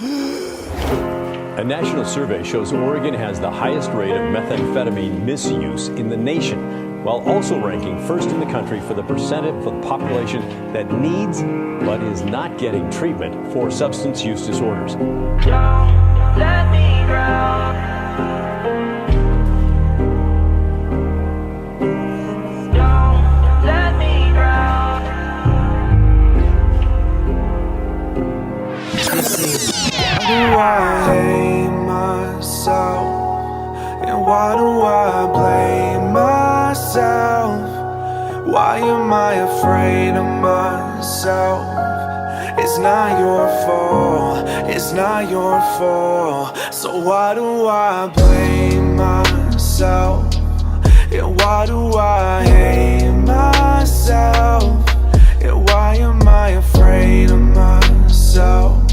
A national survey shows Oregon has the highest rate of methamphetamine misuse in the nation, while also ranking first in the country for the percentage of the population that needs but is not getting treatment for substance use disorders. Don't let me drown. Don't let me drown. Do I hate myself? And why do I blame myself? Why am I afraid of myself? It's not your fault, it's not your fault. So why do I blame myself? And why do I hate myself? And why am I afraid of myself?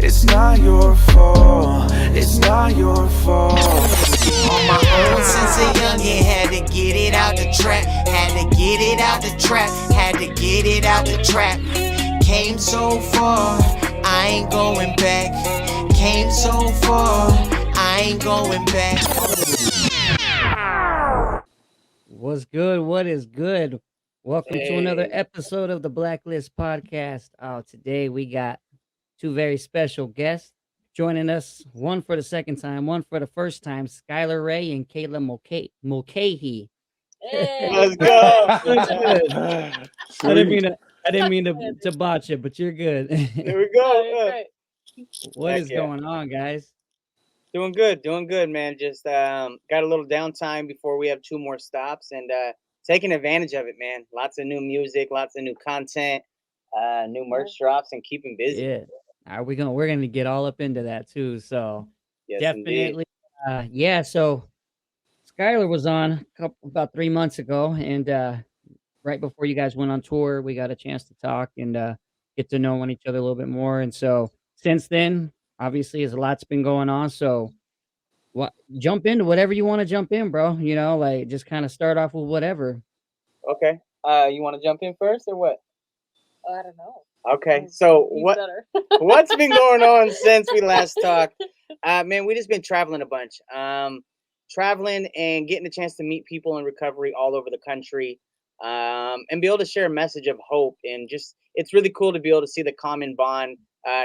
It's not your fault, it's not your fault. On my own since a youngin', had to get it out the trap. Had to get it out the trap. Had to get it out the trap. Came so far, I ain't going back. Came so far, I ain't going back. What's good? What is good? Welcome to another episode of the Blaklist Podcast. Today we got two very special guests joining us, one for the second time, one for the first time, Skyler Ray and Kayla Mulcahy. Let's go. I didn't mean to botch it, but you're good. There we go. What Heck is yeah. going on, guys? Doing good, man. Just got a little downtime before we have two more stops, and taking advantage of it, man. Lots of new music, lots of new content, new merch drops, and keeping busy. Yeah. We're gonna get all up into that too. So Yes, definitely, So Skyler was on about 3 months ago, and right before you guys went on tour, we got a chance to talk and get to know each other a little bit more. And so since then, obviously, a lot's been going on. So jump into whatever you want to jump in, bro. You know, like just kind of start off with whatever. Okay. You want to jump in first or what? I don't know. Okay. So Better. what's been going on since we last talked? Man, we just been traveling a bunch. Traveling and getting a chance to meet people in recovery all over the country. And be able to share a message of hope, and just it's really cool to be able to see the common bond,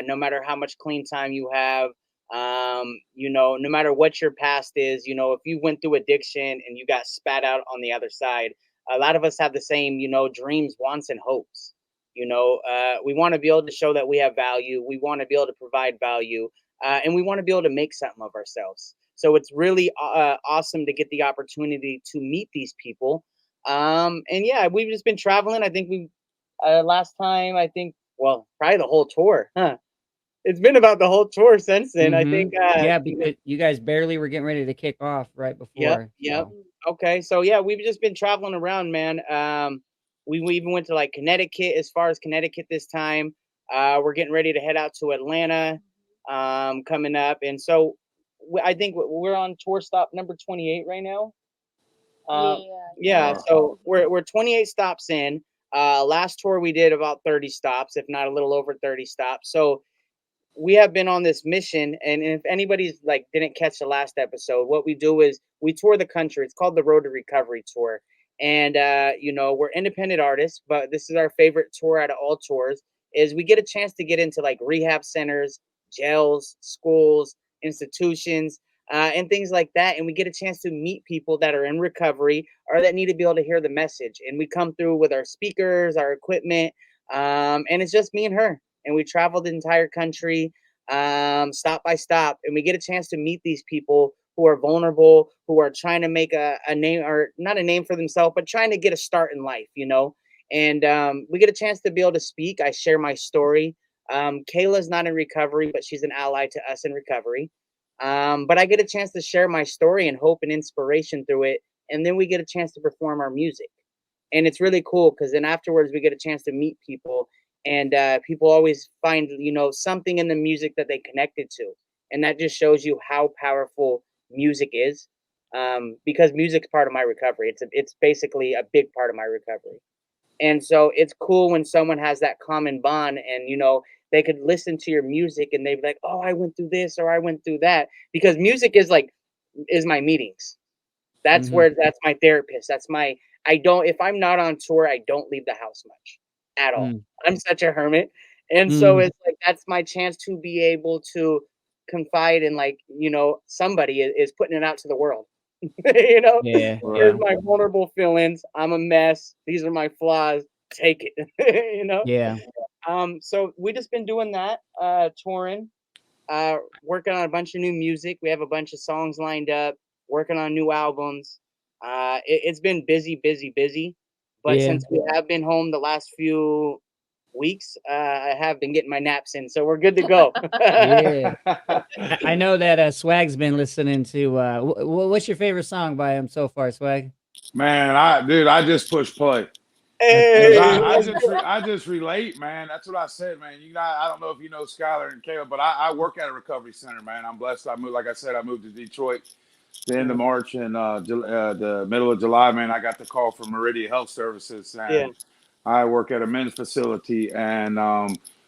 no matter how much clean time you have, no matter what your past is, if you went through addiction and you got spat out on the other side, a lot of us have the same, dreams, wants, and hopes. We want to be able to show that we have value. We want to be able to provide value, and we want to be able to make something of ourselves. So it's really awesome to get the opportunity to meet these people. And yeah, we've just been traveling. I think we last time, probably the whole tour. It's been about the whole tour since then. I think. Because you guys barely were getting ready to kick off right before. Yep. Okay, so yeah, we've just been traveling around, man. We even went to like Connecticut, as far as Connecticut this time. We're getting ready to head out to Atlanta coming up, and so I think we're on tour stop number 28 right now. So we're 28 stops in. Last tour we did about 30 stops, if not a little over 30 stops. So we have been on this mission, and if anybody's didn't catch the last episode, what we do is we tour the country. It's called the Road to Recovery Tour. And we're independent artists, but this is our favorite tour out of all tours, is we get a chance to get into rehab centers, jails, schools, institutions, and things like that. And we get a chance to meet people that are in recovery or that need to be able to hear the message. And we come through with our speakers, our equipment, and it's just me and her. And we travel the entire country, stop by stop, and we get a chance to meet these people who are vulnerable, who are trying to make a name, or not a name for themselves, but trying to get a start in life, And we get a chance to be able to speak. I share my story. Kayla's not in recovery, but she's an ally to us in recovery. But I get a chance to share my story and hope and inspiration through it. And then we get a chance to perform our music. And it's really cool because then afterwards we get a chance to meet people, and people always find, something in the music that they connected to. And that just shows you how powerful music is, because music's part of my recovery. It's basically a big part of my recovery. And so it's cool when someone has that common bond, and they could listen to your music and they'd be like, oh, I went through this or I went through that, because music is my meetings. That's Mhm. where that's my therapist. If I'm not on tour, I don't leave the house much at all. Mm. I'm such a hermit. And so Mm. it's like that's my chance to be able to confide in, like, somebody is putting it out to the world. you know, Yeah. Here's Yeah. Right. my vulnerable feelings. I'm a mess. These are my flaws. Take it. Yeah. So we just been doing that, touring, working on a bunch of new music. We have a bunch of songs lined up, working on new albums. It's been busy, busy, busy. But Yeah. since we have been home the last few weeks, I have been getting my naps in, so we're good to go. Yeah. I know that Swag's been listening to what's your favorite song by him so far, Swag? Man, I just push play. 'Cause Hey, let's go. I just relate, man. That's what I said, man. I don't know if you know Skyler and Caleb, but I work at a recovery center, man. I'm blessed. Like I said, I moved to Detroit the end of March, and the middle of July, man, I got the call from Meridian Health Services, Yeah, and I work at a men's facility, and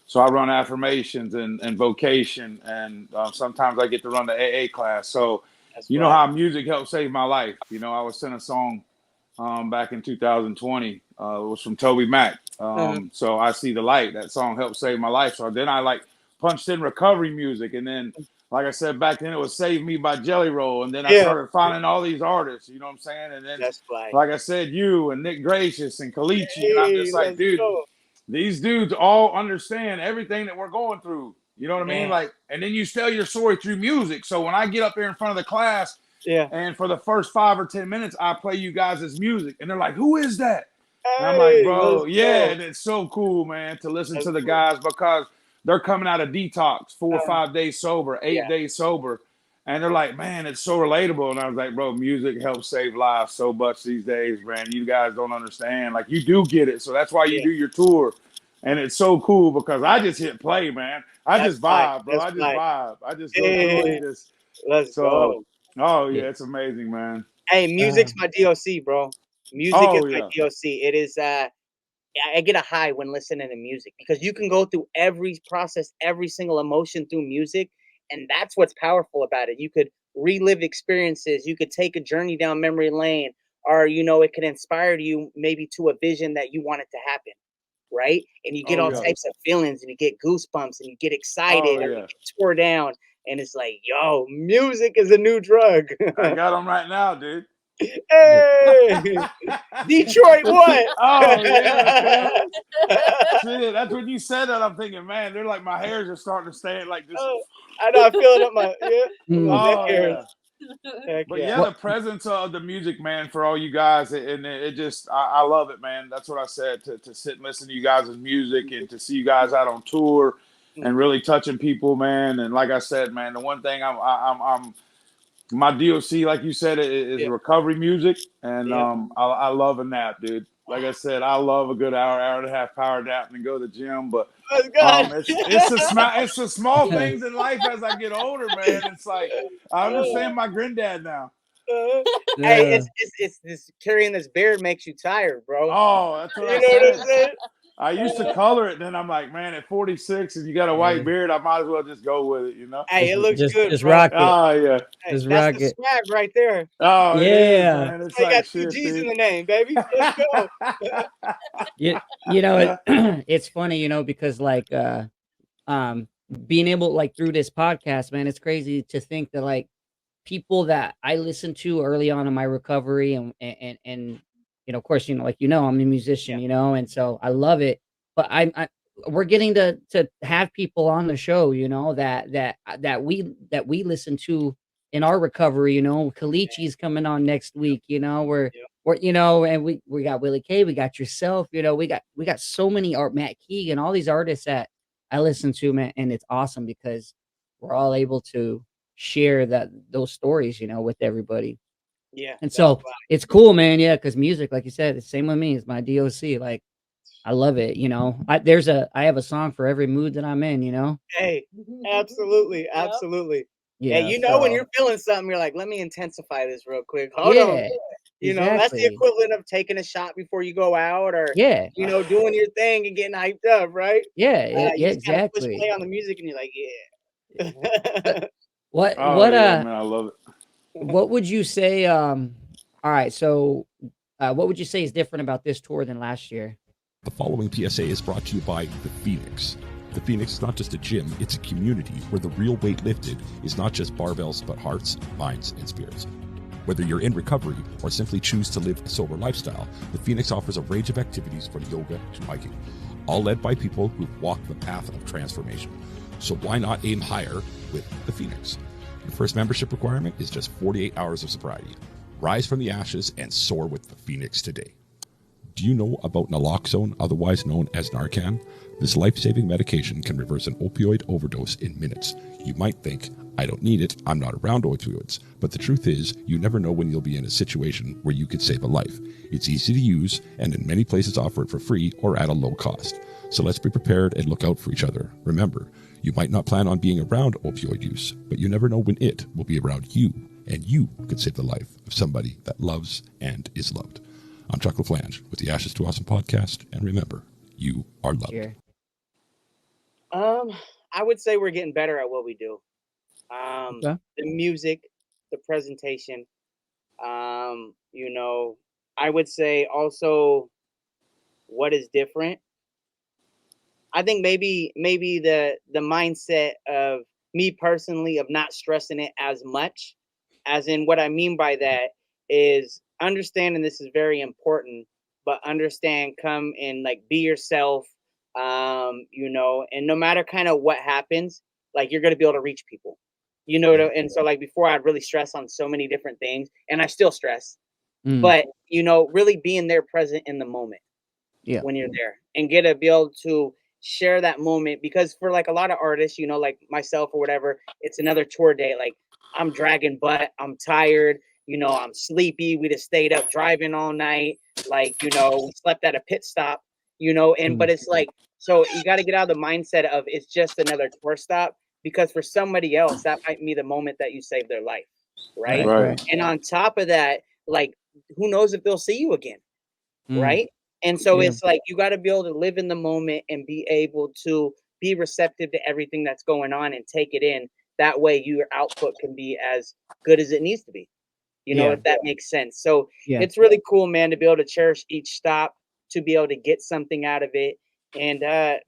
so I run affirmations and vocation, and sometimes I get to run the AA class. So that's you know right. how music helped save my life. I was sent a song back in 2020. It was from Toby Mac. Uh-huh. So I See the Light. That song helped save my life. So then I punched in recovery music, and then like I said back then, it was Save Me by Jelly Roll, and then I Yeah, started finding all these artists. You know what I'm saying? And then that's fly. like I said, you and Nick Gracious and Kalichi, and I'm Hey, just like, let's dude, go, these dudes all understand everything that we're going through. You know what I mean? man. Like, and then you tell your story through music. So when I get up there in front of the class, Yeah. and for the first 5 or 10 minutes, I play you guys' music, and they're like, "Who is that?" And I'm like, Hey, "Bro, let's yeah." go. And it's so cool, man, to listen That's to the cool. guys because they're coming out of detox, 4 or Uh, 5 days sober, 8 yeah, days sober, and they're like, "Man, it's so relatable." And I was like, "Bro, music helps save lives so much these days, man. You guys don't understand. Like, you do get it, so that's why you yeah. do your tour." And it's so cool because I just hit play, man. I That's just fly. vibe, bro. That's I just fly. vibe. I just go through it Hey, and just let's so. go. Oh Yeah. yeah, it's amazing, man. Hey, Uh, music's my DOC, bro. Music is Oh my yeah. DOC. It is I get a high when listening to music because you can go through every single emotion through music, and that's what's powerful about it. You could relive experiences, you could take a journey down memory lane, or it could inspire you maybe to a vision that you want it to happen, right? And you get Oh all yeah. types of feelings and you get goosebumps and you get excited Oh or you yeah. get tore down, and it's like, yo, music is a new drug. I got them right now, dude. Hey, Detroit, what? Oh yeah, Phil. Shit, that's when you said that. I'm thinking, man, they're like my hairs are starting to stand like this. Oh, I know, I feel it up my mm. neck Oh hairs. yeah. Heck But yeah. yeah, the presence of the music, man, for all you guys, and it just, I love it, man. That's what I said, to sit and listen to you guys' music and to see you guys out on tour and Mhm. really touching people, man. And like I said, man, the one thing I'm my DOC, like you said, is Yeah, recovery music, and yeah. I love a nap, dude. Like I said, I love a good hour and a half power nap and go to the gym. But That's good. it's the small things in life as I get older, man. It's like I understand my granddad now. Hey, Yeah. it's this carrying this beard makes you tired, bro. Oh, that's what I You know what I'm said. saying? I used to Uh, color it, then I'm like, man, at 46, if you got a white Yeah. beard, I might as well just go with it. Hey, Just it looks just good, just bro. rock it. Oh yeah. Hey, Just that's rock the it. swag right there. Oh, it is, Yeah. man. It's I got like two shit, G's in dude. the name, baby. Let's go. It's funny, because like um being able, like, through this podcast, man, it's crazy to think that, like, people that I listened to early on in my recovery and of course, like, I'm a musician, Yeah, and so I love it. But we're getting to have people on the show, that we listen to in our recovery. Kalichi's coming on next week. yeah, And we got Willie K, we got yourself. We got so many art, Matt Keegan, all these artists that I listen to, man, and it's awesome because we're all able to share those stories, with everybody. yeah. And That's so it's cool, man. Yeah, because music, like you said, the same with me. It's my DOC. Like, I love it. I have a song for every mood that I'm in. Hey, absolutely, absolutely. Hey, Yeah. when So you're feeling something, you're like, let me intensify this real quick. Hold on. yeah, You know, that's the Exactly. equivalent of taking a shot before you go out, or Yeah. doing your thing and getting hyped up, right? Yeah. You Yeah. just kind of push Exactly. play on the music, and you're like, But yeah. what Oh what yeah, man, I love it. what would you say? All right. So, what would you say is different about this tour than last year? The following PSA is brought to you by The Phoenix. The Phoenix is not just a gym, it's a community where the real weight lifted is not just barbells, but hearts, minds, and spirits. Whether you're in recovery or simply choose to live a sober lifestyle, The Phoenix offers a range of activities from yoga to hiking, all led by people who've walked the path of transformation. So why not aim higher with The Phoenix? The first membership requirement is just 48 hours of sobriety. Rise from the ashes and soar with The Phoenix today. Do you know about naloxone, otherwise known as Narcan? This life-saving medication can reverse an opioid overdose in minutes. You might think, I don't need it, I'm not around opioids. But the truth is, you never know when you'll be in a situation where you could save a life. It's easy to use, and in many places offer it for free or at a low cost. So let's be prepared and look out for each other. Remember, you might not plan on being around opioid use, but you never know when it will be around you, and you could save the life of somebody that loves and is loved. I'm Chuck LaFlange with the Ashes to Awesome podcast, and remember, you are loved. Here. I would say we're getting better at what we do. Okay. The music, the presentation. I would say also what is different. I think maybe the mindset of me personally of not stressing it as much, as in what I mean by that is understanding this is very important, but understand, come and like be yourself, and no matter kind of what happens, like you're gonna be able to reach people, and so like before I'd really stress on so many different things, and I still stress, Mm, but really being there present in the moment yeah. when you're there and get to be able to share that moment, because for like a lot of artists, like myself or whatever, it's another tour day. Like I'm dragging butt, I'm tired, I'm sleepy. We just stayed up driving all night. Like, we slept at a pit stop, but it's like, so you got to get out of the mindset of it's just another tour stop, because for somebody else, that might be the moment that you save their life. Right. Right. And on top of that, like, who knows if they'll see you again. Mm, Right. And so Yeah. it's like you got to be able to live in the moment and be able to be receptive to everything that's going on and take it in. That way your output can be as good as it needs to be, Yeah. if that makes sense. So Yeah. it's really cool, man, to be able to cherish each stop, to be able to get something out of it, and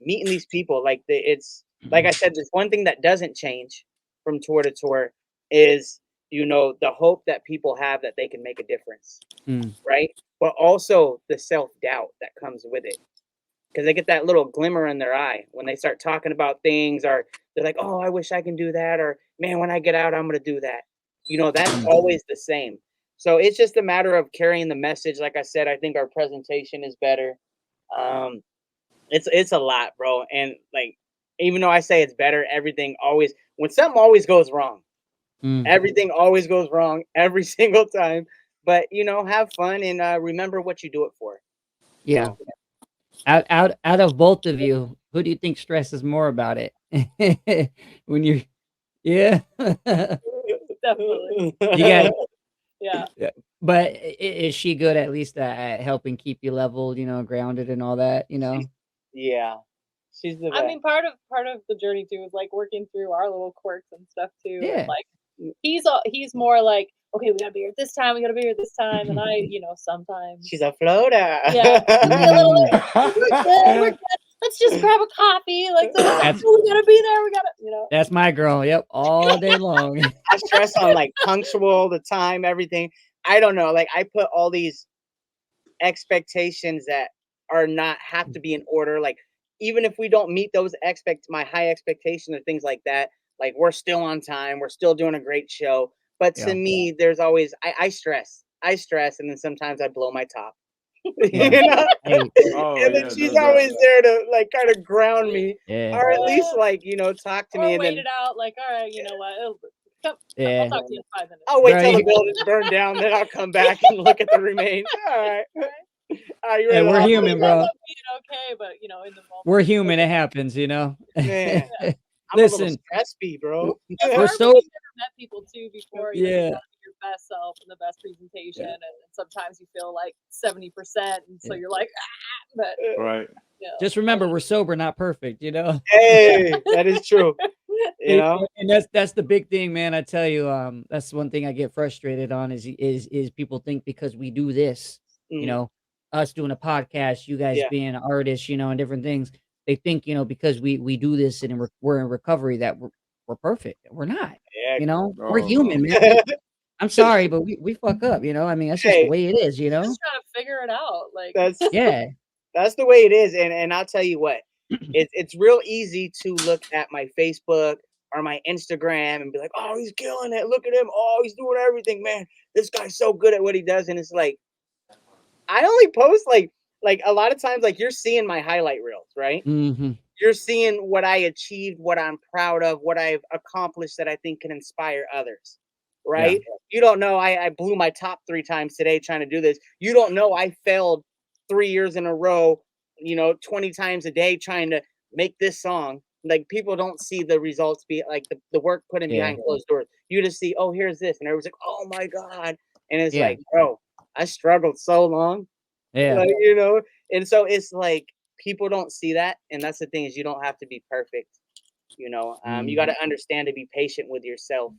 meeting these people. Like it's like I said, there's one thing that doesn't change from tour to tour is, the hope that people have that they can make a difference. Mm, Right. But also the self-doubt that comes with it, because they get that little glimmer in their eye when they start talking about things, or they're like, oh, I wish I can do that, or man, when I get out, I'm going to do that. That's always the same. So it's just a matter of carrying the message. Like I said, I think our presentation is better. Um, it's a lot, bro. And like, even though I say it's better, when something always goes wrong, mm, everything always goes wrong every single time. But have fun and remember what you do it for. yeah. Out of both of you, who do you think stresses more about it? When you're, yeah. Definitely. You got, Yeah. but is she good at least at helping keep you leveled, grounded and all that, Yeah, she's the best. I mean, part of the journey too is like working through our little quirks and stuff too. Yeah. And like he's more like, okay, we gotta be here this time, we gotta be here this time, and I, sometimes She's a floater. yeah, I'll be a little like, we're good. Let's just grab a coffee. Like, so we gotta be there. We gotta, That's my girl. Yep, all day long. I stress on like punctual, the time, everything. I don't know. Like I put all these expectations that are not have to be in order. Like even if we don't meet those my high expectations or things like that, like we're still on time. We're still doing a great show. But to Yeah. me, there's always I stress, and then sometimes I blow my top. Yeah. Hey, Oh, And then yeah, she's no doubt. always there to like kind of ground me, yeah. or at least like talk to or me, and wait then it out. Like, all right, you know what? I'll Yeah. talk to you in 5 minutes. I'll wait till Right. the building's burned down, then I'll come back and look at the remains. All right. Are you Hey, ready? we're to human, Ends bro. up being okay, but in the moment, We're human. It happens, Man, I'm a Listen, little stress bee, bro. we're We're so never met people too before. Yeah. Your best self and the best presentation, and sometimes you feel like 70%, and so you're like, but Right. Just remember, we're sober, not perfect. You know. Hey, that is true. You know, And that's the big thing, man. I tell you, that's one thing I get frustrated on is people think because we do this, you Mhm. know, us doing a podcast, you guys Yeah. being artists, you know, and different things. They think, you know, because we do this and we're in recovery that we're perfect. We're not. Yeah. You know, Oh, we're human, man. I'm sorry, but we fuck up. You know, I mean, that's just the Hey, way it is. You know. just trying to figure it out. Like, that's Yeah. that's the way it is. And I'll tell you what, it's real easy to look at my Facebook or my Instagram and be like, oh, he's killing it. Look at him. Oh, he's doing everything, man. This guy's so good at what he does. And it's like, I only post like a lot of times, like you're seeing my highlight reels, right? Mm-hmm. You're seeing what I achieved, what I'm proud of, what I've accomplished that I think can inspire others, right? You don't know I blew my top 3 times today trying to do this. You don't know I failed 3 years in a row, 20 times a day trying to make this song. Like people don't see the results be like the work put in Yeah. behind closed doors. You just see, oh, here's this, and everyone's like, oh my God. And it's Yeah. like, bro, I struggled so long. Yeah. Like, and so it's like people don't see that, and that's the thing is you don't have to be perfect. You got to understand to be patient with yourself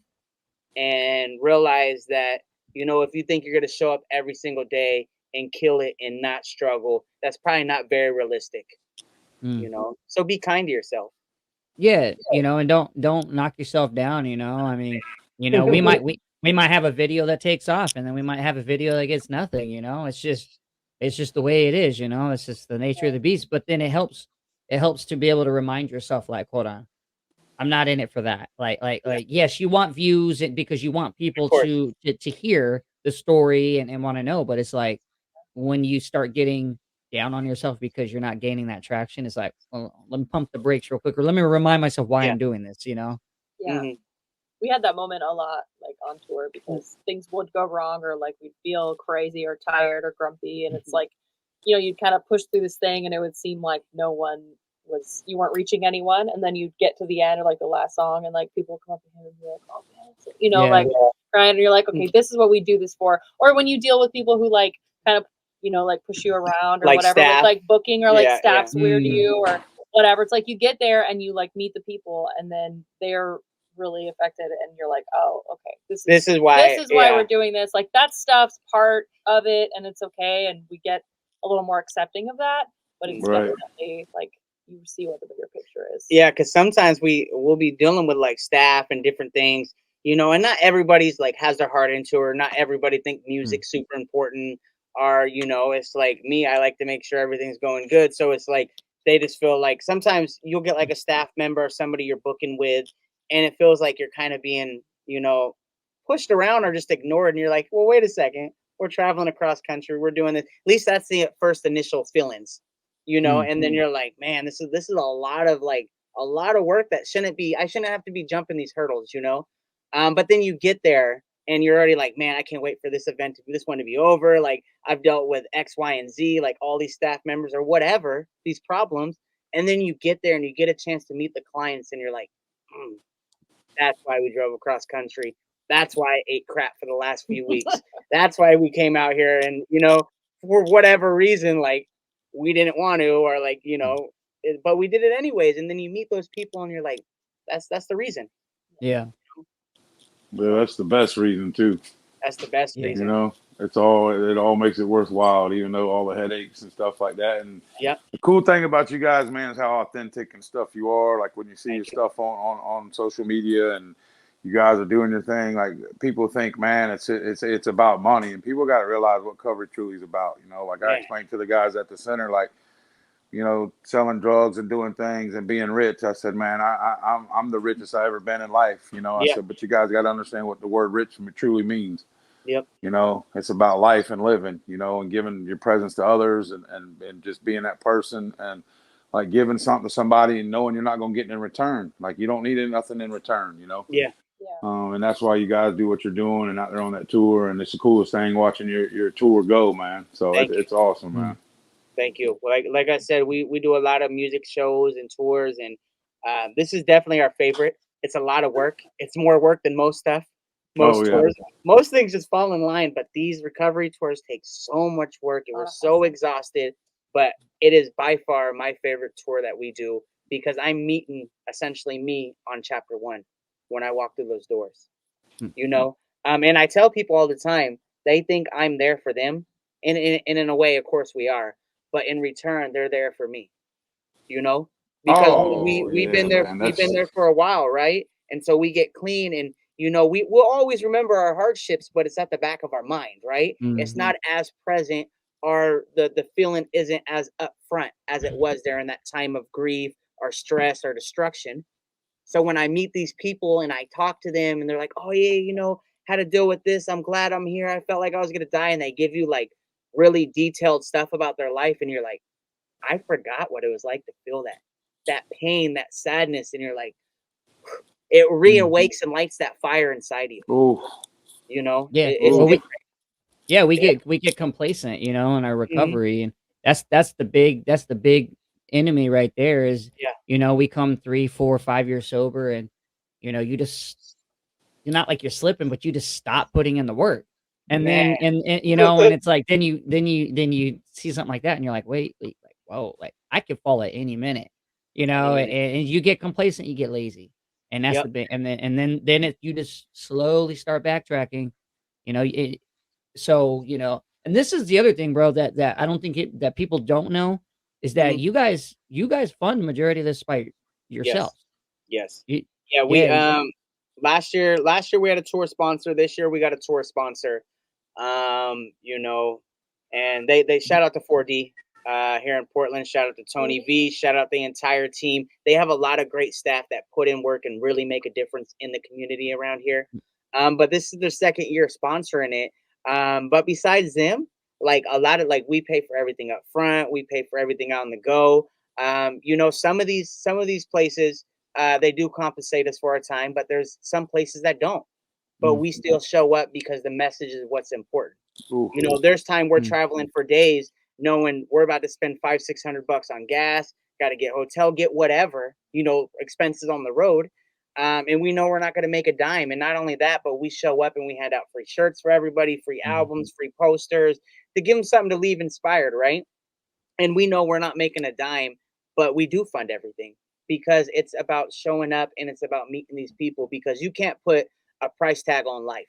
and realize that if you think you're going to show up every single day and kill it and not struggle, that's probably not very realistic. So be kind to yourself. Yeah, and don't knock yourself down, I mean, we might have a video that takes off, and then we might have a video that gets nothing, it's just the way it is, it's just the nature of the beast. But then it helps to be able to remind yourself, like, hold on, I'm not in it for that. Like, yes, you want views because you want people course. to hear the story and want to know, but it's like when you start getting down on yourself because you're not gaining that traction, it's like, well, let me pump the brakes real quick, or let me remind myself why Yeah. I'm doing this, yeah, Mhm. we had that moment a lot, like on tour, because things would go wrong, or like we'd feel crazy or tired or grumpy, and it's like, you'd kind of push through this thing, and it would seem like you weren't reaching anyone, and then you'd get to the end or like the last song, and like people would come up to him and be like, oh man, Yeah. like crying, and you're like, okay, this is what we do this for. Or when you deal with people who like kind of like push you around or Like whatever, staff. with like booking or like Yeah, staff's weird to Mhm. you or whatever. It's like you get there and you like meet the people, and then they're really affected, and you're like, oh, okay, this is why we're doing this. Like that stuff's part of it, and it's okay, and we get a little more accepting of that. But it's Right. definitely like you see what the bigger picture is. Yeah, because sometimes we'll be dealing with like staff and different things, and not everybody's like has their heart into it, or not everybody think music's super important, or it's like me, I like to make sure everything's going good. So it's like they just feel like sometimes you'll get like a staff member or somebody you're booking with, and it feels like you're kind of being, pushed around or just ignored, and you're like, well, wait a second, we're traveling across country, we're doing this. At least that's the first initial feelings. And then you're like, man, this is a lot of work that I shouldn't have to be jumping these hurdles, but then you get there and you're already like, man, I can't wait for this one to be over. Like I've dealt with X, Y, and Z, like all these staff members or whatever, these problems. And then you get there and you get a chance to meet the clients, and you're like, that's why we drove across country. That's why I ate crap for the last few weeks. That's why we came out here, and for whatever reason, like we didn't want to, or like but we did it anyways. And then you meet those people, and you're like, that's the reason. Yeah. Yeah, that's the best reason too. That's the best reason. It all makes it worthwhile, even though all the headaches and stuff like that. And Yep. the cool thing about you guys, man, is how authentic and stuff you are. Like when you see your stuff on social media and you guys are doing your thing, like people think, man, it's about money, and people got to realize what coverage truly is about. Like I explained to the guys at the center, like, selling drugs and doing things and being rich. I said, man, I'm the richest I ever been in life. I said, but you guys got to understand what the word rich truly means. Yep. It's about life and living, and giving your presence to others and just being that person and like giving something to somebody and knowing you're not going to get in return. Like you don't need nothing in return, Yeah. And that's why you guys do what you're doing and out there on that tour. And it's the coolest thing watching your tour go, man. So it's awesome, man. Thank you. Like I said, we do a lot of music shows and tours, and this is definitely our favorite. It's a lot of work. It's more work than most stuff. most Oh, yeah. tours, most things just fall in line, but these recovery tours take so much work and we're so exhausted. But it is by far my favorite tour that we do because I'm meeting essentially me on chapter 1 when I walk through those doors. You know, and I tell people all the time, they think I'm there for them, and in a way, of course, we are, but in return, they're there for me. You know, because Oh, we've yeah, been there, man. we've been That's there for a while, right? And so we get clean, and you know, we'll always remember our hardships, but it's at the back of our mind, right? It's not as present, or the feeling isn't as upfront as it was during that time of grief or stress or destruction. So when I meet these people and I talk to them and they're like, "Oh yeah, you know how to deal with this. I'm glad I'm here. I felt like I was gonna die," and they give you like really detailed stuff about their life, and you're like, "I forgot what it was like to feel that pain, that sadness," and you're like, it reawakes and lights that fire inside you. oh, You know, Yeah. it's Well, different. we get complacent, you know, in our Mhm. recovery, and that's the big enemy right there is, Yeah. you know, we come 3, 4, 5 years sober, and you know, you're not like you're slipping, but you just stop putting in the work. And Man. then you know, and it's like then you see something like that and you're like, wait, like, whoa, like I could fall at any minute, you Any know, minute. and you get complacent, you get lazy. And that's Yep. the big, and then you just slowly start backtracking, you know, so, you know, and this is the other thing, bro, that I don't think that people don't know is that Mhm. you guys fund the majority of this by Yes. yourselves. Yes. You, Yeah, we yeah, last year we had a tour sponsor. This year we got a tour sponsor. You know, and they shout out to 4D here in Portland. Shout out to Tony V. Shout out the entire team. They have a lot of great staff that put in work and really make a difference in the community around here. But this is their second year sponsoring it. But besides them, like a lot of like we pay for everything up front. We pay for everything on the go. You know, some of these places they do compensate us for our time, but there's some places that don't. But mm, we still show up because the message is what's important. ooh. You know, there's time we're mm, traveling for days, knowing we're about to spend 500-600 bucks on gas, got to get hotel, get whatever, you know, expenses on the road. And we know we're not going to make a dime. And not only that, but we show up and we hand out free shirts for everybody, free mm. albums, free posters to give them something to leave inspired, right? And we know we're not making a dime, but we do fund everything because it's about showing up and it's about meeting these people because you can't put a price tag on life,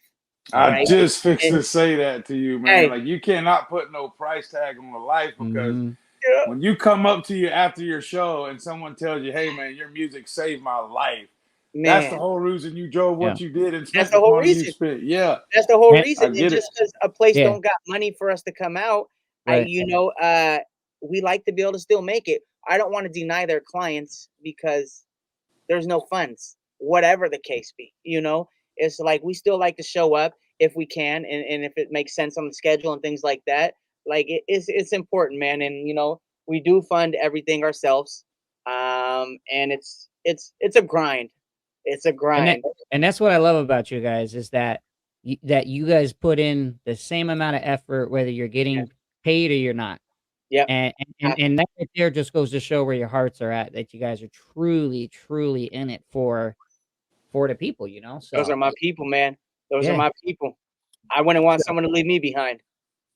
I right? just fixed And to say that to you, man. hey, Like you cannot put no price tag on a life because Mhm. yeah, when you come up to you after your show and someone tells you, "Hey, man, your music saved my life," that's the man, whole reason you drove Yeah. what you did and that's spent the the whole money you reason. spent. Yeah, That's the whole And reason. I And get it. just because a place yeah, don't got money for us to come out, right. you know, we like to be able to still make it. I don't want to deny their clients because there's no funds, whatever the case be. You know, it's like we still like to show up if we can, and if it makes sense on the schedule and things like that. Like it's important, man. And you know, we do fund everything ourselves. And it's a grind. It's a And that grind. and that's what I love about you guys is that you guys put in the same amount of effort whether you're Yeah. getting paid or you're not. Yep. And that right there just goes to show where your hearts are at, that you guys are truly, truly in it for the people, you know? Those are So, my people, man. Those are yeah. my people. I wouldn't want someone to leave me behind.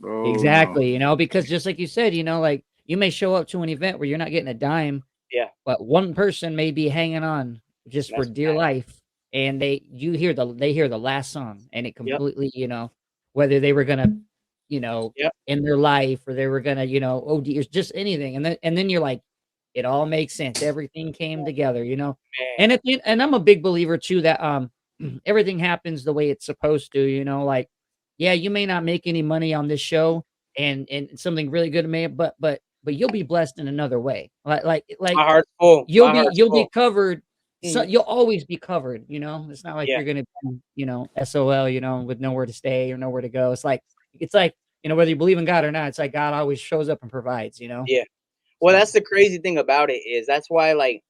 Oh no. Exactly, you know, because just like you said, you know, like, you may show up to an event where you're not getting a dime, Yeah, but one person may be hanging on just for that's dear life, and they hear the last song, and it yep, completely, you know, whether they were gonna, you know, yep, end their life or they were gonna, you know, OD or just anything, and then you're like, it all makes sense, everything came together, you know? man. And and I'm a big believer too that, everything happens the way it's supposed to, you know, like, yeah, you may not make any money on this show and something really good may but you'll be blessed in another way. Like My heart's full. My heart's you'll be full. covered. So Mhm. you'll always be covered, you know? It's not like Yeah, you're gonna be, you know, SOL, you know, with nowhere to stay or nowhere to go. It's like, you know, whether you believe in God or not, it's like God always shows up and provides, you know? yeah. Well, So that's the crazy thing about it is that's why, like,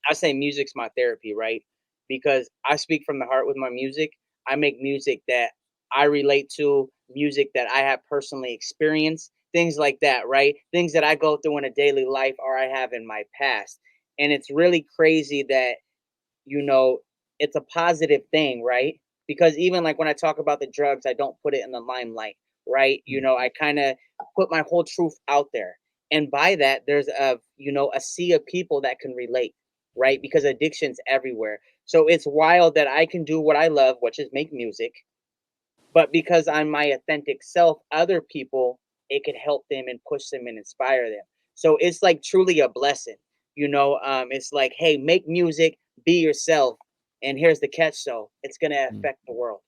I say music's my therapy, right? Because I speak from the heart with my music. I make music that I relate to, music that I have personally experienced, things like that, right? Things that I go through in a daily life or I have in my past. And it's really crazy that, you know, it's a positive thing, right? because even like when I talk about the drugs, I don't put it in the limelight, right? I kind of put my whole truth out there. And by that, there's a sea of people that can relate, right? Because addiction's everywhere. So it's wild that I can do what I love, which is make music. But because I'm my authentic self, other people, it could help them and push them and inspire them. So it's like truly a blessing. It's like, hey, make music, be yourself. And here's the catch, though, it's gonna affect the world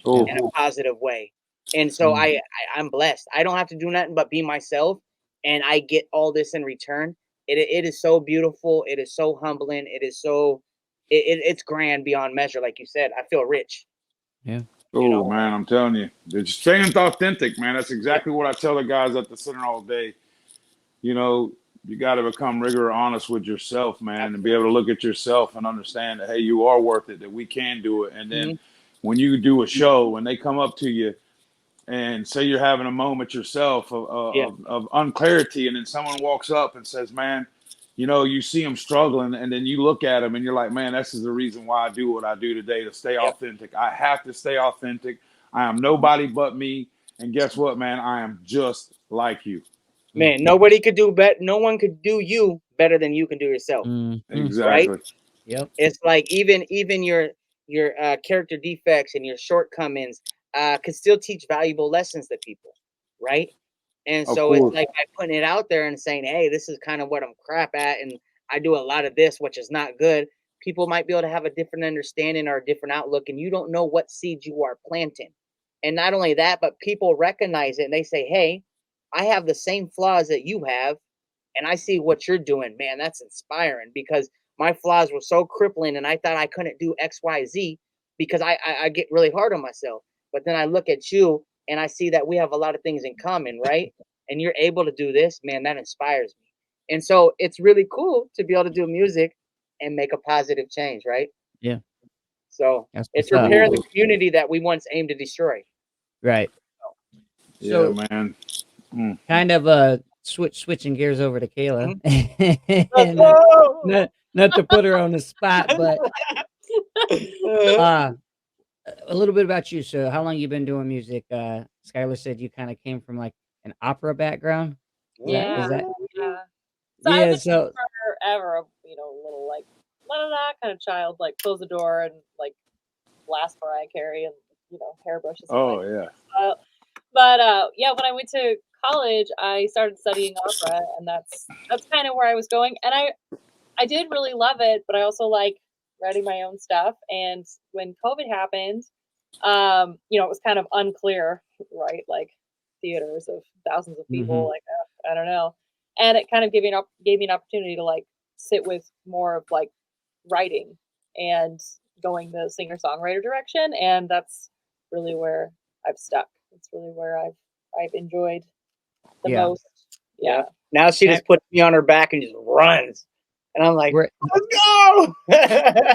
Oh, in a positive way. And so I'm blessed. I don't have to do nothing but be myself, and I get all this in return. It is so beautiful. It is so humbling. It is so it's grand beyond measure. Like you said, I feel rich. Yeah. oh man, I'm telling you, just staying authentic, man. That's exactly what I tell the guys at the center all day. You got to become rigor honest with yourself, man, and be able to look at yourself and understand that, hey, you are worth it, that we can do it. And then when you do a show, when they come up to you and say you're having a moment yourself of unclarity, and then someone walks up and says, man, you see them struggling, and then you look at them and you're like, man, this is the reason why I do what I do today, to stay authentic. I have to stay authentic. I am nobody but me. And guess what, man? I am just like you. Man, nobody could do better. No one could do you better than you can do yourself. Exactly. Right? Yep. It's like even your character defects and your shortcomings could still teach valuable lessons to people, right? And Of so it's course. like by putting it out there and saying, hey, this is kind of what I'm crap at, and I do a lot of this, which is not good. People might be able to have a different understanding or a different outlook, and you don't know what seeds you are planting. And not only that, but people recognize it and they say, hey, I have the same flaws that you have, and I see what you're doing. Man, that's inspiring, because my flaws were so crippling and I thought I couldn't do XYZ because I get really hard on myself. But then I look at you and I see that we have a lot of things in common, right? And you're able to do this, man, that inspires me. And so it's really cool to be able to do music and make a positive change, right? Yeah. So That's it's what's up. repairing the community that we once aimed to destroy. Right. Yeah, So man. kind of switching gears over to Kayla. Let's not, go! not to put her on the spot, but a little bit about you. So how long you been doing music? Skyler said you kind of came from like an opera background. Yeah. Is that Yeah. So I've yeah, been so forever, little like that kind of child, like close the door and like blast Mariah Carey and hairbrushes. Oh, yeah. But yeah, when I went to college, I started studying opera, and that's kind of where I was going. And I did really love it, but I also like writing my own stuff. And when COVID happened, it was kind of unclear, right? Like theaters of thousands of people, like I don't know. And it kind of gave me an opportunity to like sit with more of like writing and going the singer-songwriter direction, and that's really where I've stuck. It's really where I've enjoyed the most. Yeah. Now she just puts me on her back and just runs. And I'm like, We're- let's go.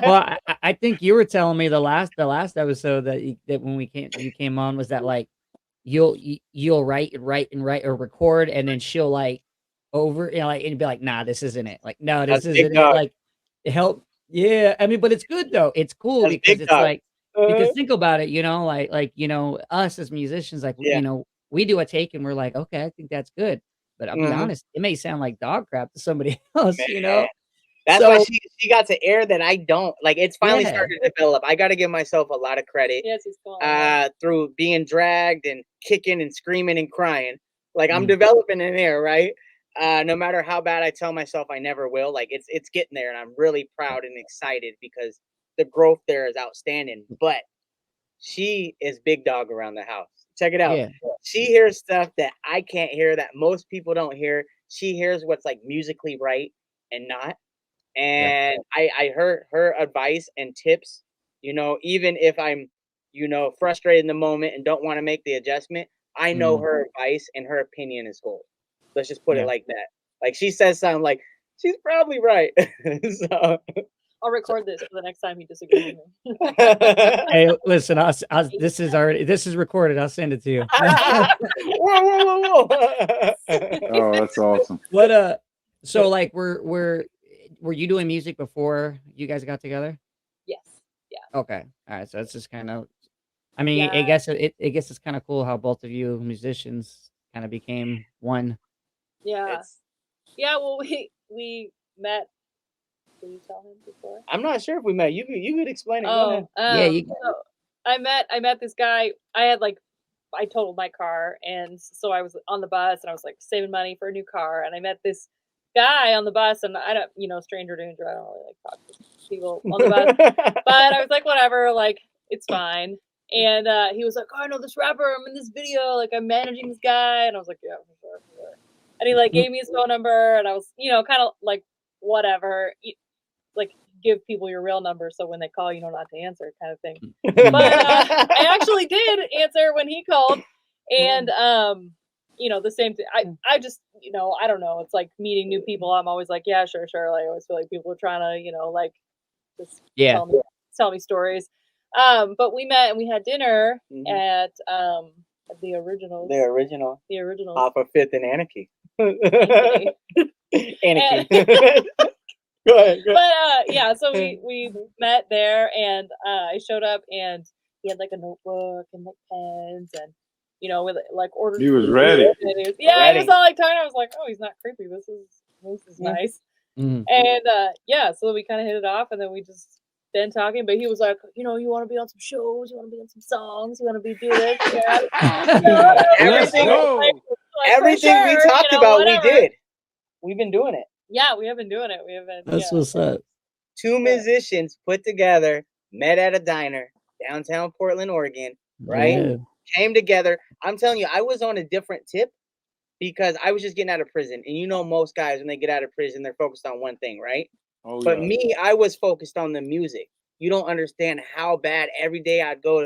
well, I think you were telling me the last episode that when you came on was that like you'll write or record, and then she'll like and be like, nah, this isn't it. Like, no, this That's big isn't it. dog. Like, help. Yeah, I mean, but it's good though. It's cool That's because big it's dog. like because think about it, us as musicians, like Yeah. we do a take and we're like, okay, I think that's good. But I'll be honest, it may sound like dog crap to somebody else, Man. That's why she got to air that I don't. Like, it's finally Yeah. started to develop. I got to give myself a lot of credit Yes, he's cool. through being dragged and kicking and screaming and crying. Like, I'm developing in there, right? No matter how bad I tell myself I never will, like it's getting there, and I'm really proud and excited because the growth there is outstanding. But she is big dog around the house. Check it out. Yeah. She hears stuff that I can't hear, that most people don't hear. She hears what's like musically right and not. And I heard her advice and tips, even if I'm, frustrated in the moment and don't want to make the adjustment, I know her advice and her opinion is gold. Let's just put it like that. Like, she says something like, she's probably right. So I'll record this for the next time you disagree with me. Hey, listen, this is recorded. I'll send it to you. whoa. Oh, that's awesome. What so like were you doing music before you guys got together? Yes. Yeah. Okay. All right. So that's just kind of I mean, I Yeah. guess it's kind of cool how both of you musicians kind of became one. Yeah. It's, Yeah, well, we met. Did you tell him before? I'm not sure if we met. You could explain it. Go Oh, ahead. Yeah, you so I met this guy. I totaled my car, and so I was on the bus, and I was like saving money for a new car, and I met this guy on the bus, and I don't, stranger danger. I don't really like talk to people on the bus, but I was like, whatever, like it's fine. And he was like, oh, I know this rapper. I'm in this video. Like I'm managing this guy, and I was like, yeah, for sure, for sure. And he like gave me his phone number, and I was, kind of like whatever. Like give people your real number so when they call you know not to answer kind of thing. But I actually did answer when he called, and the same thing. I just I don't know. It's like meeting new people. I'm always like, yeah, sure. Like I always feel like people are trying to like just Yeah. tell me stories. But we met and we had dinner Mhm. at the Originals. The original The Originals. off of Fifth and Anarchy. Anarchy. Anarchy. Go ahead. But yeah, so we met there, and I showed up, and he had like a notebook and like pens, and with like ordered. He was food, ready. and he was all like talking. I was like, oh, he's not creepy. This is Yeah. nice. Mhm. And yeah, so we kind of hit it off, and then we just been talking. But he was like, you want to be on some shows, you want to be on some songs, you want to be do this, yeah. Let's go. Like, Everything for we sure, talked about, whatever. we did. We've been doing it. Yeah, we have been doing it. We have been. That's yeah. what's up. Two musicians put together, met at a diner, downtown Portland, Oregon, right? Yeah. Came together. I'm telling you, I was on a different tip because I was just getting out of prison. And most guys, when they get out of prison, they're focused on one thing, right? Oh, But yeah. me, I was focused on the music. You don't understand how bad every day I'd go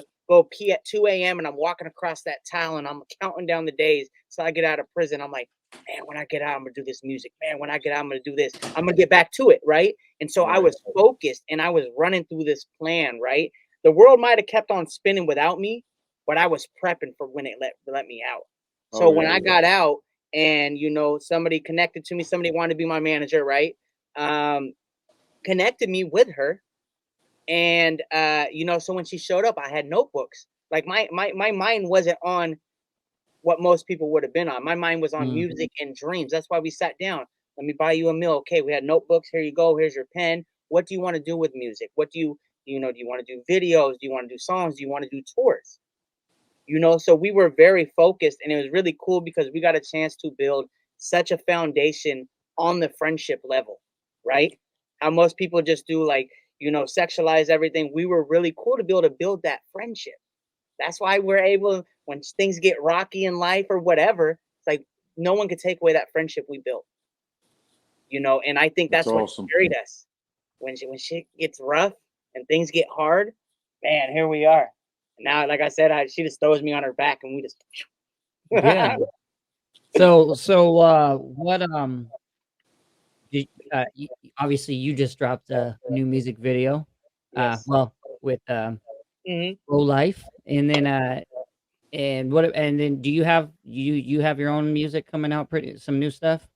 pee at 2 a.m. and I'm walking across that tile and I'm counting down the days till I get out of prison. I'm like, man, when I get out, I'm gonna do this music. Man, when I get out, I'm gonna do this. I'm gonna get back to it, right? And so I Right. was focused and I was running through this plan, right? The world might have kept on spinning without me, but I was prepping for when it let me out. So Oh, when yeah, I yeah. got out and somebody connected to me, somebody wanted to be my manager, right? Connected me with her. And so when she showed up, I had notebooks. Like my mind wasn't on what most people would have been on. My mind was on music and dreams. That's why we sat down. Let me buy you a meal. Okay, we had notebooks. Here you go. Here's your pen. What do you want to do with music? What do you do you want to do videos? Do you want to do songs? Do you want to do tours? So we were very focused, and it was really cool because we got a chance to build such a foundation on the friendship level, right? How most people just do sexualize everything. We were really cool to be able to build that friendship. That's why we're able, when things get rocky in life or whatever, it's like no one could take away that friendship we built. And I think that's what awesome. carried us. When shit gets rough and things get hard, man, here we are. And now, like I said, she just throws me on her back and we just Yeah. So what obviously you just dropped a new music video. Yes. With Mhm. Low Life, and then and then do you have your own music coming out, some new stuff?